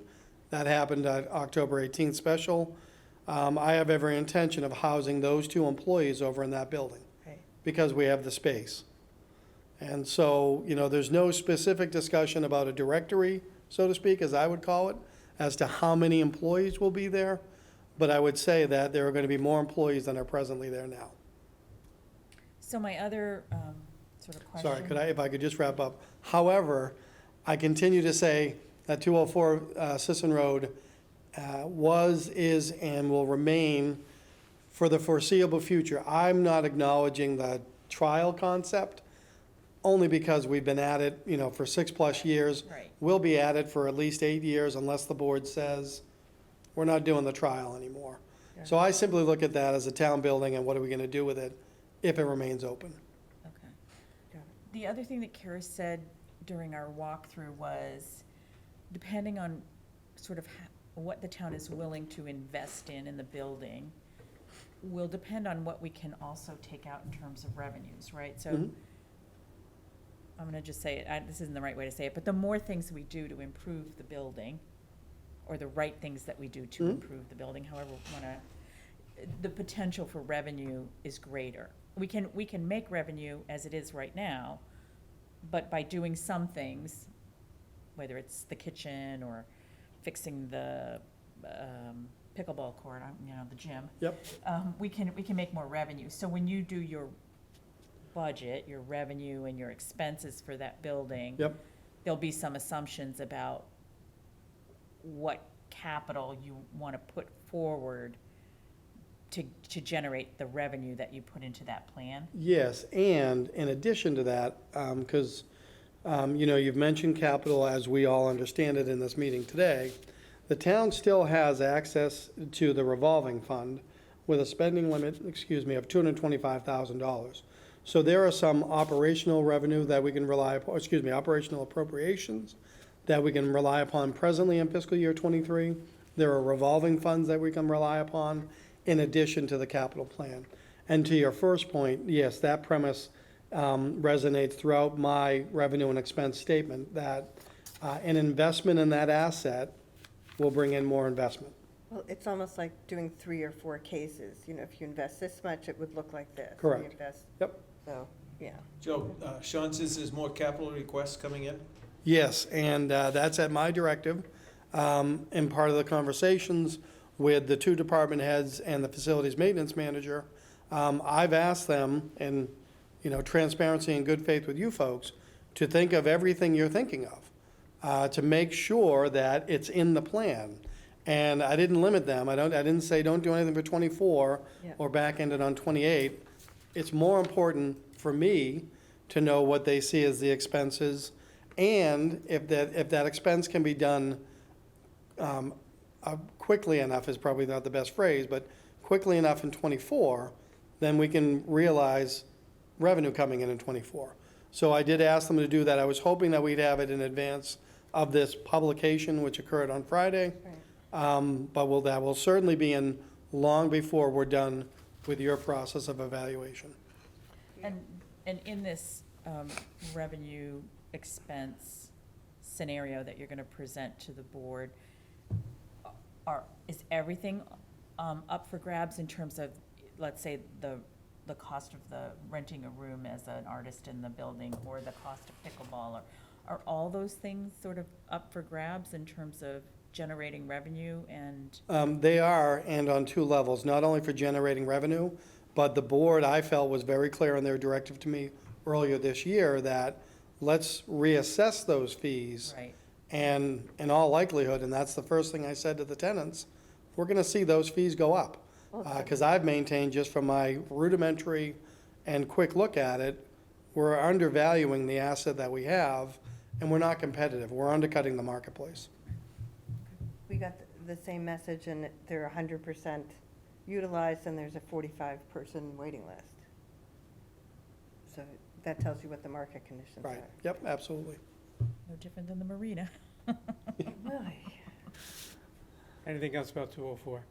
That happened at October 18th special. I have every intention of housing those 2 employees over in that building Right. because we have the space. And so, there's no specific discussion about a directory, so to speak, as I would call it, as to how many employees will be there. But I would say that there are going to be more employees than are presently there now. So my other sort of question. Sorry, if I could just wrap up. However, I continue to say that 204 Sisson Road was, is, and will remain for the foreseeable future. I'm not acknowledging the trial concept, only because we've been at it, for 6+ years. Right. We'll be at it for at least 8 years unless the board says, we're not doing the trial anymore. So I simply look at that as a town building and what are we gonna do with it if it remains open? Okay. The other thing that Kara said during our walkthrough was, depending on sort of what the town is willing to invest in the building, will depend on what we can also take out in terms of revenues, right? So, Mhm. I'm gonna just say it, this isn't the right way to say it, but the more things we do to improve the building, or the right things that we do to Mhm. improve the building, however we wanna, the potential for revenue is greater. We can make revenue as it is right now, but by doing some things, whether it's the kitchen or fixing the pickleball court, the gym. Yep. We can make more revenue. So when you do your budget, your revenue and your expenses for that building. Yep. There'll be some assumptions about what capital you want to put forward to generate the revenue that you put into that plan. Yes, and in addition to that, because, you've mentioned capital as we all understand it in this meeting today, the town still has access to the revolving fund with a spending limit, of $225,000. So there are some operational revenue that we can rely upon, operational appropriations that we can rely upon presently in fiscal year '23. There are revolving funds that we can rely upon in addition to the capital plan. And to your first point, yes, that premise resonates throughout my revenue and expense statement, that an investment in that asset will bring in more investment. Well, it's almost like doing 3 or 4 cases. If you invest this much, it would look like this. If you Correct. invest- Yep. So, yeah. Joe, Sean says there's more capital requests coming in? Yes, and that's at my directive. And part of the conversations with the 2 department heads and the facilities maintenance manager, I've asked them, and, transparency and good faith with you folks, to think of everything you're thinking of, to make sure that it's in the plan. And I didn't limit them. I didn't say don't do anything for '24 Yeah. or back ended on '28. It's more important for me to know what they see as the expenses, and if that expense can be done quickly enough is probably not the best phrase, but quickly enough in '24, then we can realize revenue coming in '24. So I did ask them to do that. I was hoping that we'd have it in advance of this publication, which occurred on Friday. But that will certainly be in long before we're done with your process of evaluation. And in this revenue expense scenario that you're going to present to the board, is everything up for grabs in terms of, let's say, the cost of the renting a room as an artist in the building, or the cost of pickleball, or are all those things sort of up for grabs in terms of generating revenue and? They are, and on 2 levels, not only for generating revenue, but the board, I felt, was very clear in their directive to me earlier this year, that let's reassess those fees. Right. And in all likelihood, and that's the first thing I said to the tenants, we're gonna see those fees go up. Because I've maintained, just from my rudimentary and quick look at it, we're undervaluing the asset that we have, and we're not competitive. We're undercutting the marketplace. We got the same message, and they're 100% utilized, and there's a 45-person waiting list. So that tells you what the market conditions are. Right, yep, absolutely. No different than the marina. Really? Anything else about 204?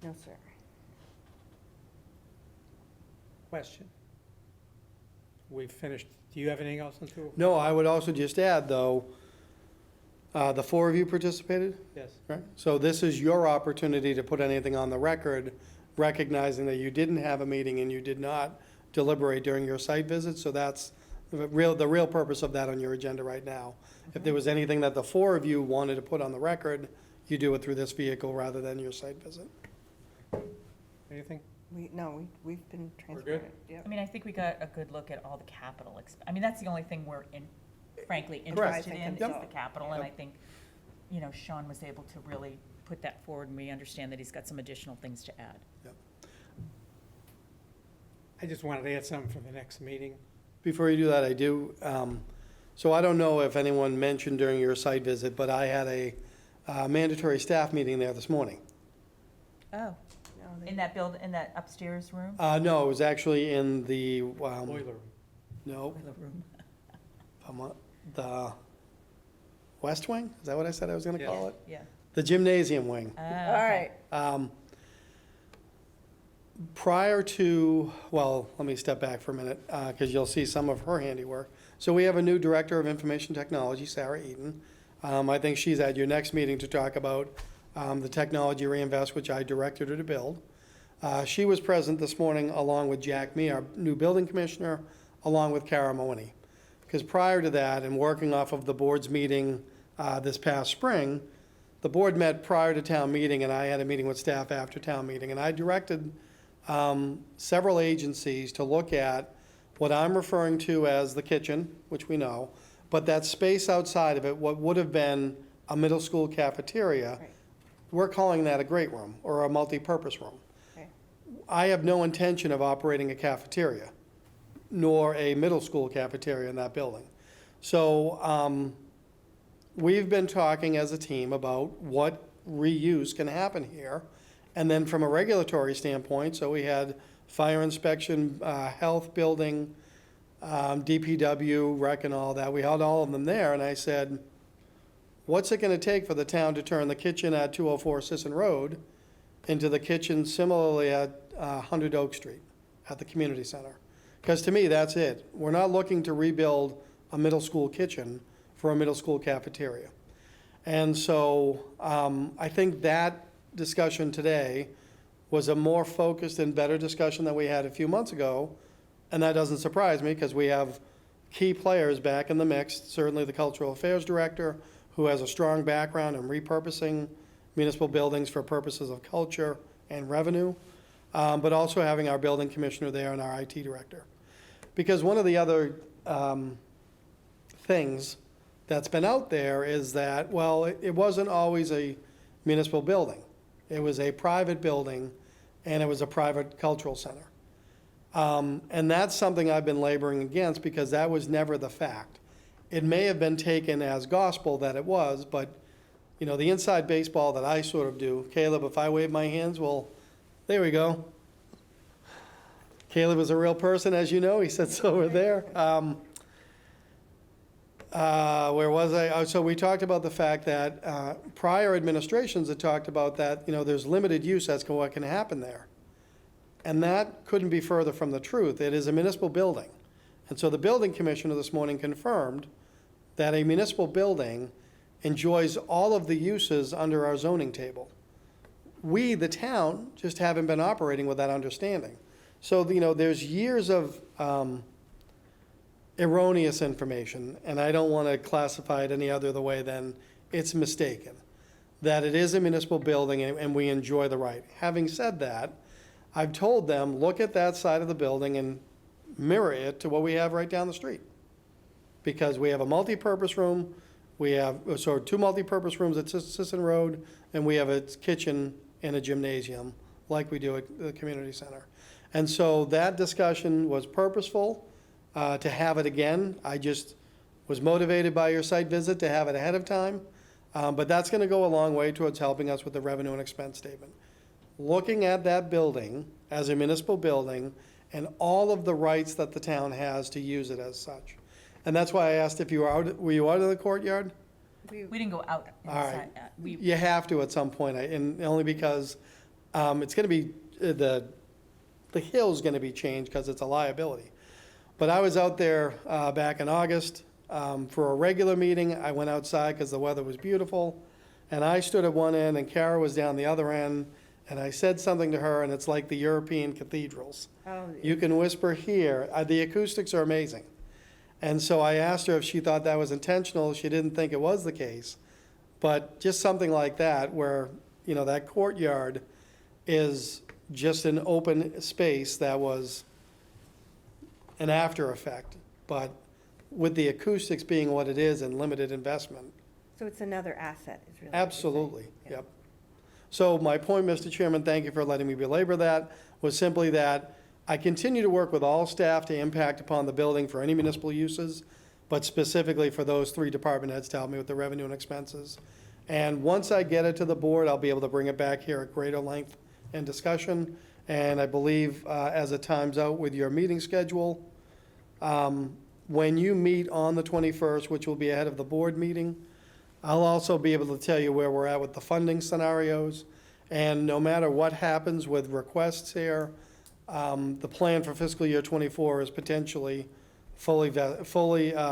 No, sir. Question? We've finished. Do you have anything else on 204? No, I would also just add, though, the four of you participated, Yes. right? So this is your opportunity to put anything on the record, recognizing that you didn't have a meeting and you did not deliberate during your site visit, so that's the real purpose of that on your agenda right now. If there was anything that the four of you wanted to put on the record, you do it through this vehicle rather than your site visit. Anything? We've been We're good? transparent. Yep. I mean, I think we got a good look at all the capital I mean, that's the only thing we're frankly Correct. interested in, is Yep. the capital, and I Yep. think, Sean was able to really put that forward, and we understand that he's got some additional things to add. I just wanted to add something for the next meeting. Before you do that, I do, so I don't know if anyone mentioned during your site visit, but I had a mandatory staff meeting there this morning. Oh, No, in that upstairs room? No, it was actually in the, Boiler room. no, Boiler room. the West Wing? Is that what I said I was gonna Yeah. call it? Yeah. The gymnasium wing. All All right. Prior to, well, let me step back for a minute, because you'll see some of her handiwork. So we have a new Director of Information Technology, Sarah Eaton. I think she's at your next meeting to talk about the technology reinvest, which I directed her to build. She was present this morning along with Jack Mee, our new building commissioner, along with Kara Mooney. Because prior to that, and working off of the board's meeting this past spring, the board met prior to town meeting, and I had a meeting with staff after town meeting, and I directed several agencies to look at what I'm referring to as the kitchen, which we know, but that space outside of it, what would have been a middle school cafeteria, Right. we're calling that a great room or a multi-purpose room. Okay. I have no intention of operating a cafeteria, nor a middle school cafeteria in that building. So we've been talking as a team about what reuse can happen here. And then from a regulatory standpoint, so we had fire inspection, health, building, DPW, rec and all that. We had all of them there, and I said, what's it gonna take for the town to turn the kitchen at 204 Sisson Road into the kitchen similarly at 100 Oak Street at the community center? Because to me, that's it. We're not looking to rebuild a middle school kitchen for a middle school cafeteria. And so I think that discussion today was a more focused and better discussion than we had a few months ago. And that doesn't surprise me, because we have key players back in the mix, certainly the Cultural Affairs Director, who has a strong background in repurposing municipal buildings for purposes of culture and revenue, but also having our building commissioner there and our IT director. Because one of the other things that's been out there is that, well, it wasn't always a municipal building. It was a private building, and it was a private cultural center. And that's something I've been laboring against, because that was never the fact. It may have been taken as gospel that it was, but, the inside baseball that I sort of do, Caleb, if I wave my hands, well, there we go. Caleb is a real person, as you know, he sits over there. Where was I? Oh, so we talked about the fact that prior administrations had talked about that, there's limited use as to what can happen there. And that couldn't be further from the truth. It is a municipal building. And so the building commissioner this morning confirmed that a municipal building enjoys all of the uses under our zoning table. We, the town, just haven't been operating with that understanding. So, there's years of erroneous information, and I don't want to classify it any other way than it's mistaken, that it is a municipal building and we enjoy the right. Having said that, I've told them, look at that side of the building and mirror it to what we have right down the street. Because we have a multi-purpose room, we have, so two multi-purpose rooms at Sisson Road, and we have a kitchen and a gymnasium, like we do at the community center. And so that discussion was purposeful, to have it again. I just was motivated by your site visit to have it ahead of time. But that's gonna go a long way towards helping us with the revenue and expense statement. Looking at that building as a municipal building and all of the rights that the town has to use it as such. And that's why I asked if you were you out of the courtyard? We didn't go out All right. inside, we, You have to at some point, and only because, it's gonna be, the hill's gonna be changed because it's a liability. But I was out there, back in August, for a regular meeting. I went outside because the weather was beautiful. And I stood at one end and Kara was down the other end. And I said something to her, and it's like the European cathedrals. Oh, You can whisper here. The acoustics are amazing. And so I asked her if she thought that was intentional. She didn't think it was the case. But just something like that, where, you know, that courtyard is just an open space that was an after effect. But with the acoustics being what it is and limited investment, so it's another asset, is really what you're saying. absolutely, Yeah. yep. So my point, Mr. Chairman, thank you for letting me belabor that, was simply that I continue to work with all staff to impact upon the building for any municipal uses, but specifically for those three department heads to help me with the revenue and expenses. And once I get it to the board, I'll be able to bring it back here at greater length and discussion. And I believe, as it times out with your meeting schedule, when you meet on the 21st, which will be ahead of the board meeting, I'll also be able to tell you where we're at with the funding scenarios. And no matter what happens with requests here, the plan for fiscal year '24 is potentially fully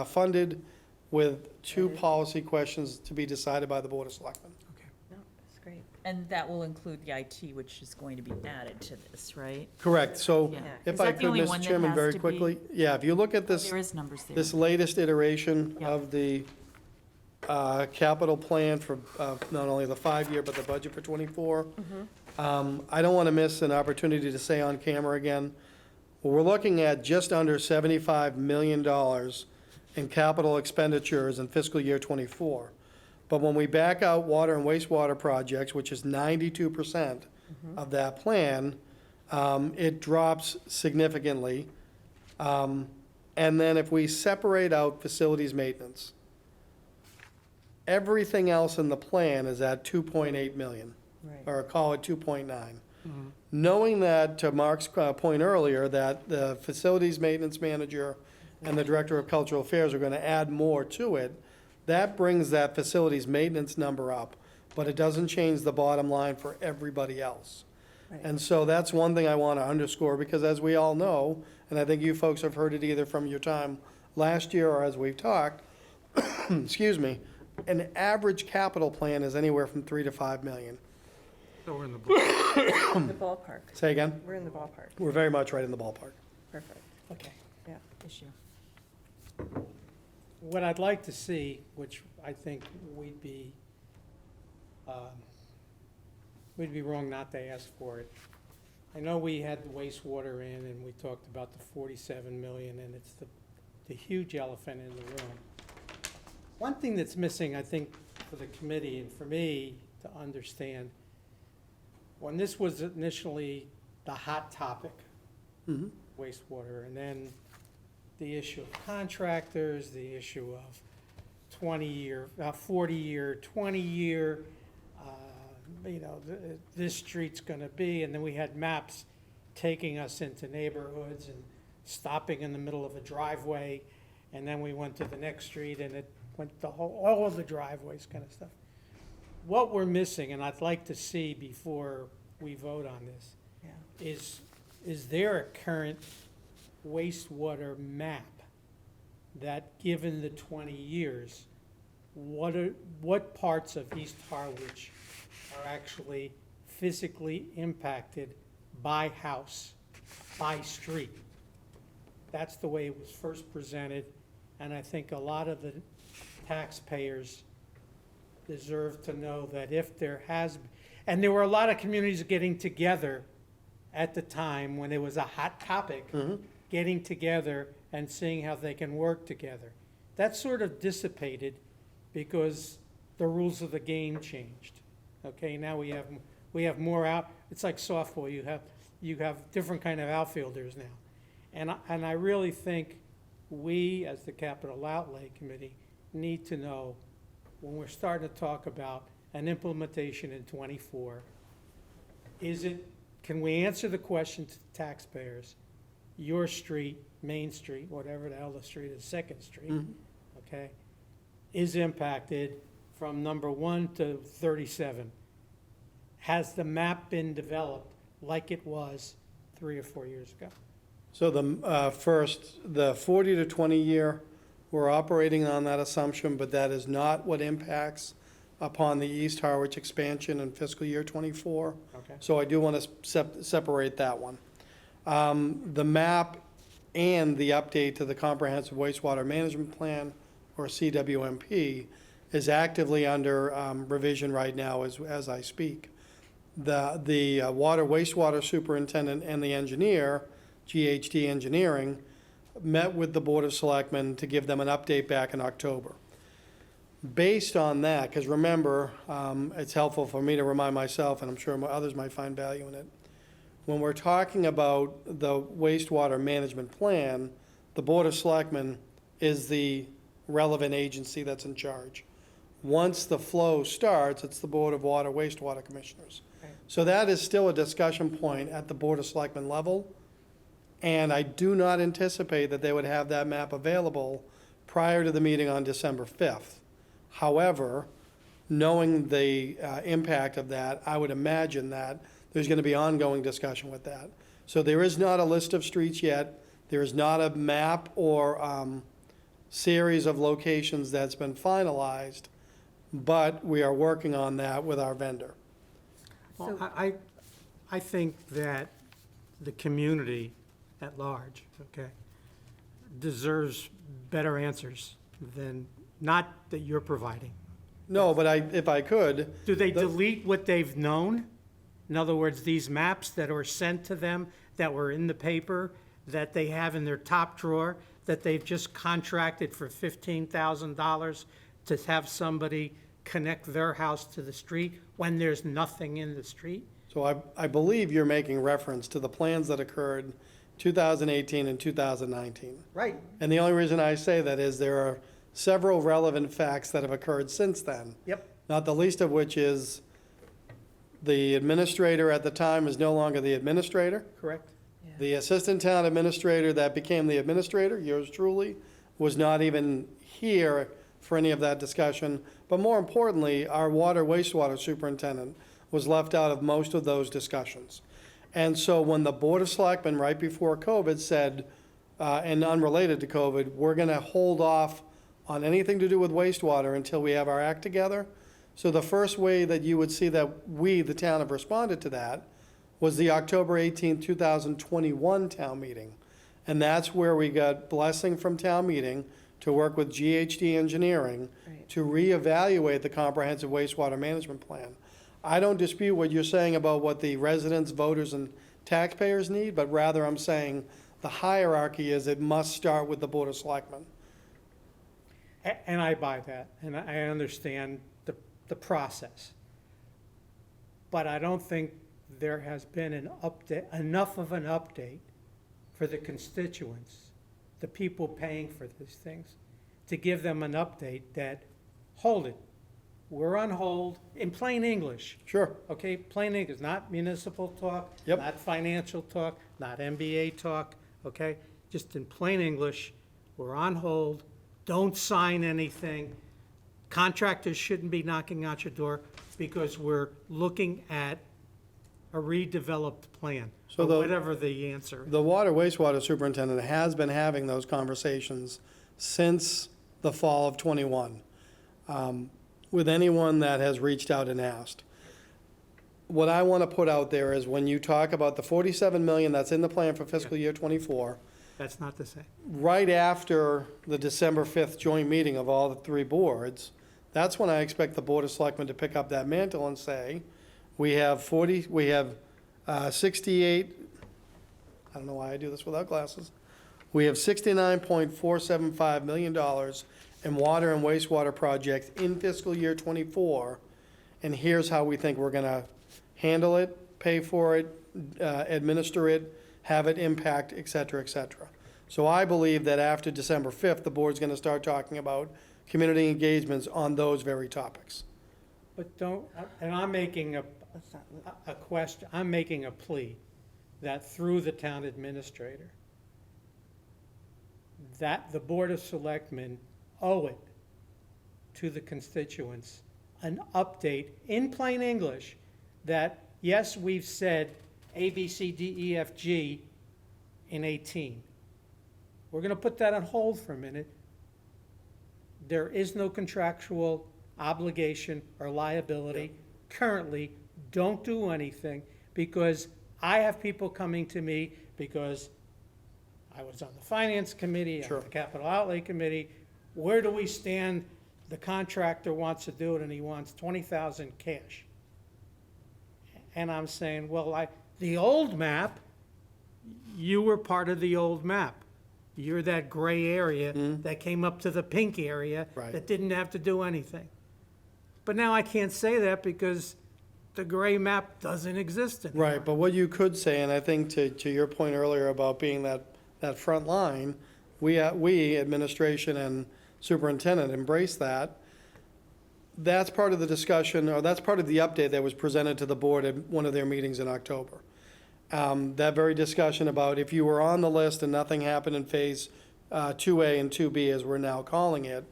funded with two policy questions to be decided by the Board of Selectmen. No, that's great. and that will include the IT, which is going to be added to this, right? Correct. So Yeah. if Is I that the could, only Mr. one that Chairman, has very to be- quickly. Yeah, if you look at this, There is numbers there. this latest iteration Yep. of the capital plan for not only the 5-year, but the budget for '24. I don't want to miss an opportunity to say on camera again, we're looking at just under $75 million in capital expenditures in fiscal year '24. But when we back out water and wastewater projects, which is 92% of that plan, it drops significantly. And then if we separate out facilities maintenance, everything else in the plan is at 2.8 million, Right. or call it 2.9. Knowing that, to Mark's point earlier, that the facilities maintenance manager and the director of cultural affairs are going to add more to it, that brings that facilities maintenance number up, but it doesn't change the bottom line for everybody else. Right. And so that's one thing I want to underscore, because as we all know, and I think you folks have heard it either from your time last year or as we've talked, excuse me, an average capital plan is anywhere from 3 to 5 million. So we're in the ballpark. In the ballpark. Say again? We're in the ballpark. We're very much right in the ballpark. Perfect. Okay. Yeah. Issue. What I'd like to see, which I think we'd be wrong not to ask for it. I know we had the wastewater in and we talked about the 47 million, and it's the huge elephant in the room. One thing that's missing, I think, for the committee and for me to understand, when this was initially the hot topic, Mhm. wastewater, and then the issue of contractors, the issue of 20-year, 40-year, 20-year, this street's gonna be, and then we had maps taking us into neighborhoods and stopping in the middle of a driveway, and then we went to the next street and it went all of the driveways kind of stuff. What we're missing, and I'd like to see before we vote on this, Yeah. is there a current wastewater map that, given the 20 years, what parts of East Harwich are actually physically impacted by house, by street? That's the way it was first presented, and I think a lot of the taxpayers deserve to know that if there has, and there were a lot of communities getting together at the time when it was a hot topic, getting together and seeing how they can work together. That sort of dissipated because the rules of the game changed. Okay, now we have more out, it's like softball, you have different kind of outfielders now. And I really think we, as the Capital Outlay Committee, need to know, when we're starting to talk about an implementation in '24, can we answer the question to taxpayers, your street, Main Street, whatever the hell the street is, Second Street, okay, is impacted from number 1 to 37? Has the map been developed like it was 3 or 4 years ago? So the 40 to 20 year, we're operating on that assumption, but that is not what impacts upon the East Harwich expansion in fiscal year '24. Okay. So I do want to separate that one. The map and the update to the Comprehensive Wastewater Management Plan, or CWMP, is actively under revision right now as I speak. The water wastewater superintendent and the engineer, GHD Engineering, met with the Board of Selectmen to give them an update back in October. Based on that, because remember, it's helpful for me to remind myself, and I'm sure others might find value in it, when we're talking about the wastewater management plan, the Board of Selectmen is the relevant agency that's in charge. Once the flow starts, it's the Board of Water Wastewater Commissioners. Right. So that is still a discussion point at the Board of Selectmen level, and I do not anticipate that they would have that map available prior to the meeting on December 5th. However, knowing the impact of that, I would imagine that there's going to be ongoing discussion with that. So there is not a list of streets yet. There is not a map or series of locations that's been finalized, but we are working on that with our vendor. Well, I think that the community at large, okay, deserves better answers than, not that you're providing. No, but if I could. Do they delete what they've known? In other words, these maps that were sent to them, that were in the paper, that they have in their top drawer, that they've just contracted for $15,000 to have somebody connect their house to the street when there's nothing in the street? So I believe you're making reference to the plans that occurred 2018 and 2019. Right. And the only reason I say that is there are several relevant facts that have occurred since then. Yep. Not the least of which is the administrator at the time is no longer the administrator. Correct. The assistant town administrator that became the administrator, yours truly, was not even here for any of that discussion. But more importantly, our water wastewater superintendent was left out of most of those discussions. And so when the Board of Selectmen, right before COVID, said, and unrelated to COVID, we're going to hold off on anything to do with wastewater until we have our act together. So the first way that you would see that we, the town, have responded to that was the October 18, 2021 town meeting. And that's where we got blessing from town meeting to work with GHD Engineering to reevaluate the comprehensive wastewater management plan. I don't dispute what you're saying about what the residents, voters, and taxpayers need, but rather I'm saying the hierarchy is it must start with the Board of Selectmen. And I buy that, and I understand the process. But I don't think there has been an update, enough of an update for the constituents, the people paying for these things, to give them an update that, hold it, we're on hold, in plain English. Sure. Okay, plain English, not municipal talk, Yep. not financial talk, not MBA talk, okay? Just in plain English, we're on hold, don't sign anything. Contractors shouldn't be knocking out your door because we're looking at a redeveloped plan, So or the- whatever the answer is. The water wastewater superintendent has been having those conversations since the fall of '21 with anyone that has reached out and asked. What I want to put out there is when you talk about the 47 million that's in the plan for fiscal year '24, That's not the same. right after the December 5th joint meeting of all the three boards, that's when I expect the Board of Selectmen to pick up that mantle and say, we have 68, I don't know why I do this without glasses, We have $69.475 million in water and wastewater projects in fiscal year '24, and here's how we think we're gonna handle it, pay for it, administer it, have it impact, et cetera, et cetera. So I believe that after December 5th, the board's gonna start talking about community engagements on those very topics. But don't, and I'm making a question, I'm making a plea that through the town administrator, that the Board of Selectmen owe it to the constituents an update in plain English that, yes, we've said A, B, C, D, E, F, G in 18. We're gonna put that on hold for a minute. There is no contractual obligation or liability. Currently, don't do anything, because I have people coming to me because I was on the Finance Committee, on Sure. the Capital Outlay Committee. Where do we stand? The contractor wants to do it and he wants 20,000 cash. And I'm saying, well, the old map, you were part of the old map. You're that gray area that came up to the pink area Right. that didn't have to do anything. But now I can't say that because the gray map doesn't exist anymore. Right, but what you could say, and I think to your point earlier about being that front line, we, administration and superintendent, embrace that. That's part of the discussion, or that's part of the update that was presented to the board at one of their meetings in October. That very discussion about if you were on the list and nothing happened in phase 2A and 2B, as we're now calling it,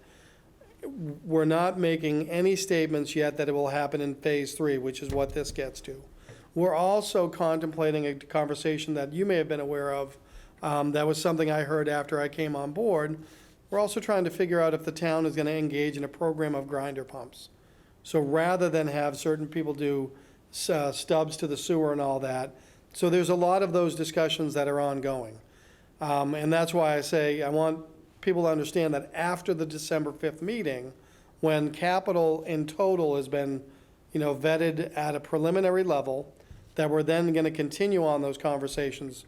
we're not making any statements yet that it will happen in phase 3, which is what this gets to. We're also contemplating a conversation that you may have been aware of. That was something I heard after I came on board. We're also trying to figure out if the town is going to engage in a program of grinder pumps. So rather than have certain people do stubs to the sewer and all that, so there's a lot of those discussions that are ongoing. And that's why I say I want people to understand that after the December 5th meeting, when capital in total has been, vetted at a preliminary level, that we're then going to continue on those conversations.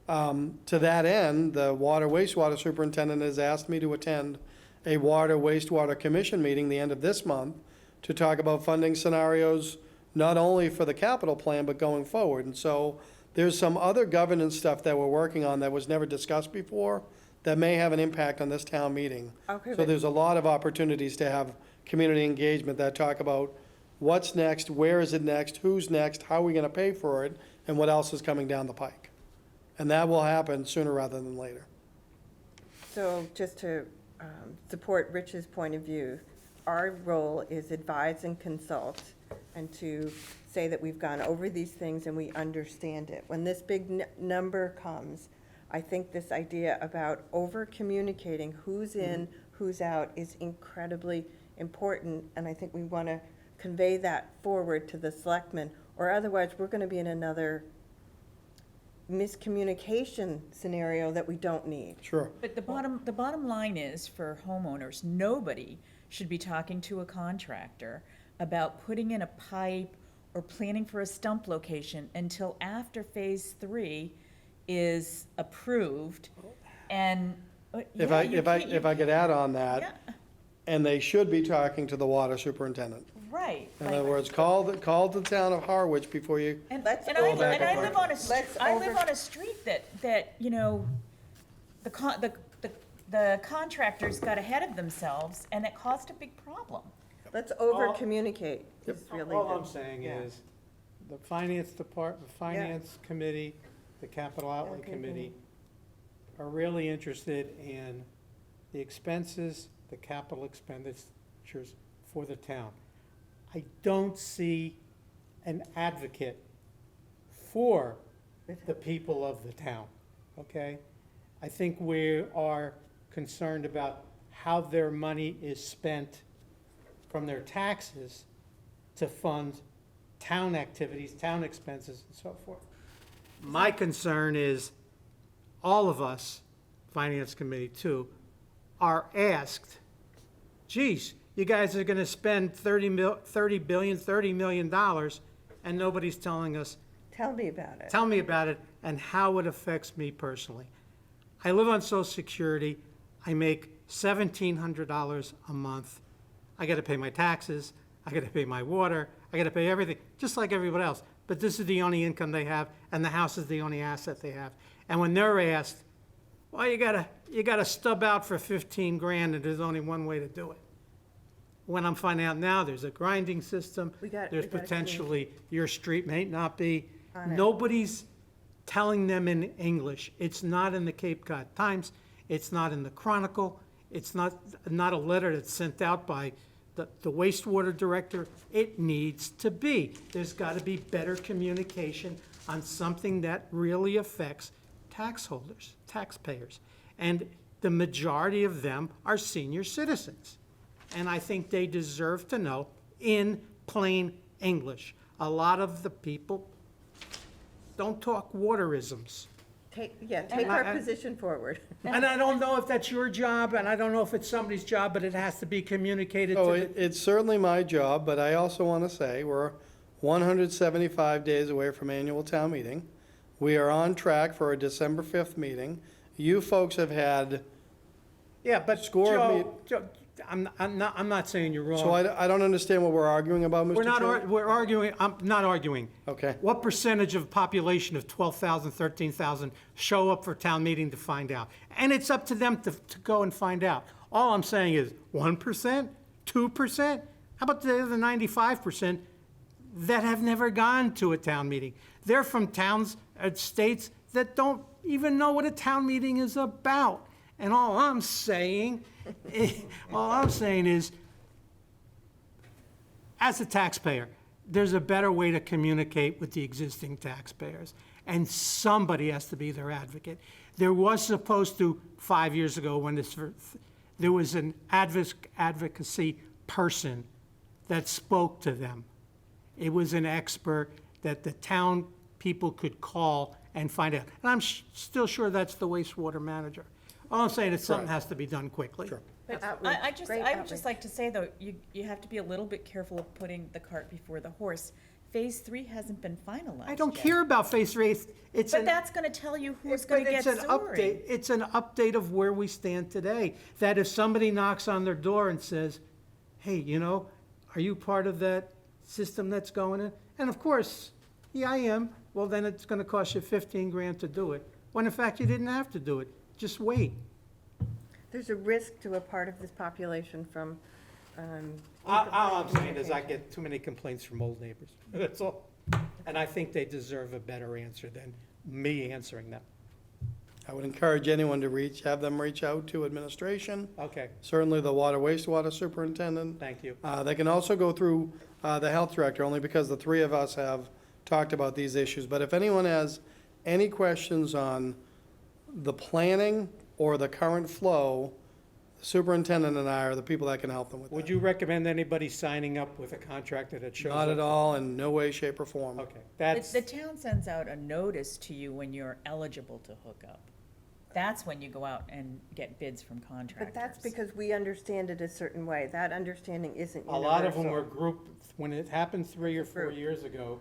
To that end, the water wastewater superintendent has asked me to attend a water wastewater commission meeting the end of this month to talk about funding scenarios, not only for the capital plan, but going forward. And so there's some other governance stuff that we're working on that was never discussed before that may have an impact on this town meeting. Okay, So but- there's a lot of opportunities to have community engagement that talk about what's next, where is it next, who's next, how are we gonna pay for it, and what else is coming down the pike. And that will happen sooner rather than later. So just to support Rich's point of view, our role is advise and consult, and to say that we've gone over these things and we understand it. When this big number comes, I think this idea about over-communicating who's in, who's out is incredibly important, and I think we want to convey that forward to the selectmen, or otherwise we're going to be in another miscommunication scenario that we don't need. Sure. But the bottom line is, for homeowners, nobody should be talking to a contractor about putting in a pipe or planning for a stump location until after phase 3 is approved. And, If yeah, I could add on that, Yeah, and they should be talking to the water superintendent. right. In other words, call the town of Harwich before you, And Let's I over- live on a, let's I live over- on a street that, the contractors got ahead of themselves, and it caused a big problem. Let's over-communicate, is really All the- I'm saying yeah. is, the finance department, finance committee, the capital outlay Okay, committee are really interested in the expenses, the capital expenditures for the town. I don't see an advocate for the people of the town, okay? I think we are concerned about how their money is spent from their taxes to fund town activities, town expenses, and so forth. My concern is, all of us, Finance Committee too, are asked, geez, you guys are gonna spend $30 million, and nobody's telling us, Tell me about it. tell me about it and how it affects me personally. I live on Social Security, I make $1,700 a month. I gotta pay my taxes, I gotta pay my water, I gotta pay everything, just like everybody else. But this is the only income they have, and the house is the only asset they have. And when they're asked, well, you gotta stub out for 15 grand, and there's only one way to do it. When I'm finding out now, there's a grinding system, there's potentially, your street may not be. Nobody's telling them in English. It's not in the Cape Cod Times, it's not in the Chronicle, it's not a letter that's sent out by the wastewater director. It needs to be. There's gotta be better communication on something that really affects taxpayers. And the majority of them are senior citizens. And I think they deserve to know in plain English. A lot of the people don't talk waterisms. Take And our I- position forward. And I don't know if that's your job, and I don't know if it's somebody's job, but it has to be communicated So to the. it's certainly my job, but I also want to say we're 175 days away from annual town meeting. We are on track for a December 5th meeting. You folks have had, Yeah, but Score of Joe, I'm not saying you're wrong. so I don't understand what we're arguing about, Mr. We're not, Chair. we're arguing, I'm not arguing. Okay. What percentage of population of 12,000, 13,000 show up for town meeting to find out? And it's up to them to go and find out. All I'm saying is 1%, 2%? How about the other 95% that have never gone to a town meeting? They're from towns, states that don't even know what a town meeting is about. And all I'm saying is, as a taxpayer, there's a better way to communicate with the existing taxpayers, and somebody has to be their advocate. There was supposed to, 5 years ago, when there was an advocacy person that spoke to them. It was an expert that the town people could call and find out. And I'm still sure that's the wastewater manager. All I'm saying is something has to be done quickly. Sure. Outreach, I would great just like to say, though, you have to be a little bit careful of putting the cart before the horse. Phase 3 hasn't been finalized I don't yet. care about Phase 3. It's But an, that's gonna tell you who's but gonna get it's an update. sewer. It's an update of where we stand today. That if somebody knocks on their door and says, hey, are you part of that system that's going in? And of course, yeah, I am. Well, then it's gonna cost you 15 grand to do it. When in fact, you didn't have to do it. Just wait. There's a risk to a part of this population from, All I'm saying is I get too many complaints from old neighbors. That's all. And I think they deserve a better answer than me answering them. I would encourage anyone to have them reach out to administration, Okay, certainly the water wastewater superintendent. thank you. They can also go through the health director, only because the three of us have talked about these issues. But if anyone has any questions on the planning or the current flow, the superintendent and I are the people that can help them with that. Would you recommend anybody signing up with a contractor that shows up? Not at all, in no way, shape, or form. Okay, The that's, the town sends out a notice to you when you're eligible to hook up. That's when you go out and get bids from contractors. but that's because we understand it a certain way. That understanding isn't a universal. lot of them were when it happened 3 or 4 Group. years ago,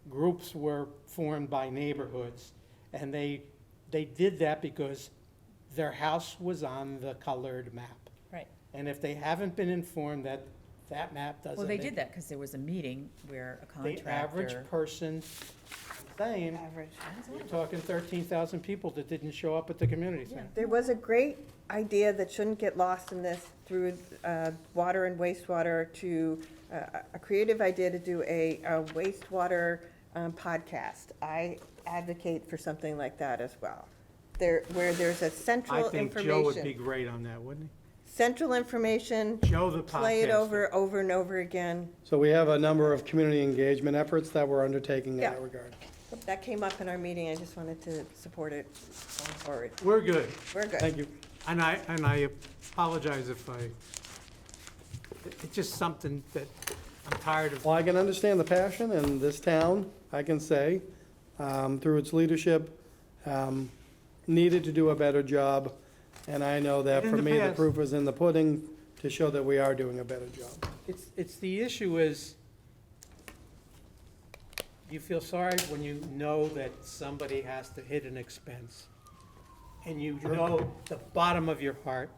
groups were formed by neighborhoods, and they did that because their house was on the colored map. Right. And if they haven't been informed that that map doesn't. Well, they make- did that because there was a meeting where a The contractor. average person, saying, Average. you're talking 13,000 people that didn't show up at the community center. There was a great idea that shouldn't get lost in this through water and wastewater to, a creative idea to do a wastewater podcast. I advocate for something like that as well. Where there's a I central think Joe would be information, great on that, wouldn't central information, he? Joe the play it podcaster. over and over again. So we have a number of community engagement efforts that we're undertaking in Yeah. that regard. That came up in our meeting. I just wanted to support it going forward. We're good. We're good. Thank you. And I apologize if it's just something that I'm tired of. Well, I can understand the passion, and this town, I can say, through its leadership, needed to do a better job. And I know that In for the me, the past. proof is in the pudding to show that we are doing a better job. It's the issue is, you feel sorry when you know that somebody has to hit an expense. and you know the bottom of your heart,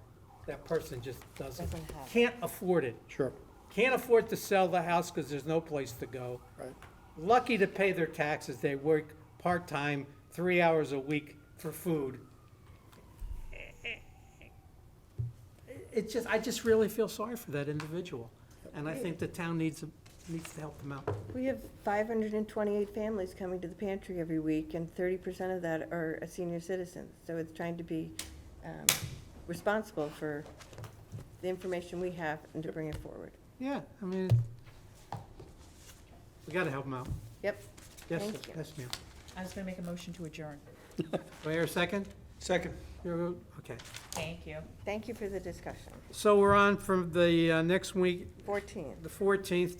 that person just Doesn't have. can't afford it. Sure, Can't afford to sell the house because there's no place to go. right. Lucky to pay their taxes, they work part-time, 3 hours a week for food. I just really feel sorry for that individual, and I think the town needs to help them out. We have 528 families coming to the pantry every week, and 30% of that are senior citizens. So it's trying to be responsible for the information we have and to bring it forward. Yeah, I mean, we gotta help them out. Yep, Yes, Thank you. yes, ma'am. I was gonna make a motion to adjourn. Do I hear a second? Second. Okay. Thank you. thank you for the discussion. So we're on from the next week, 14. the 14th,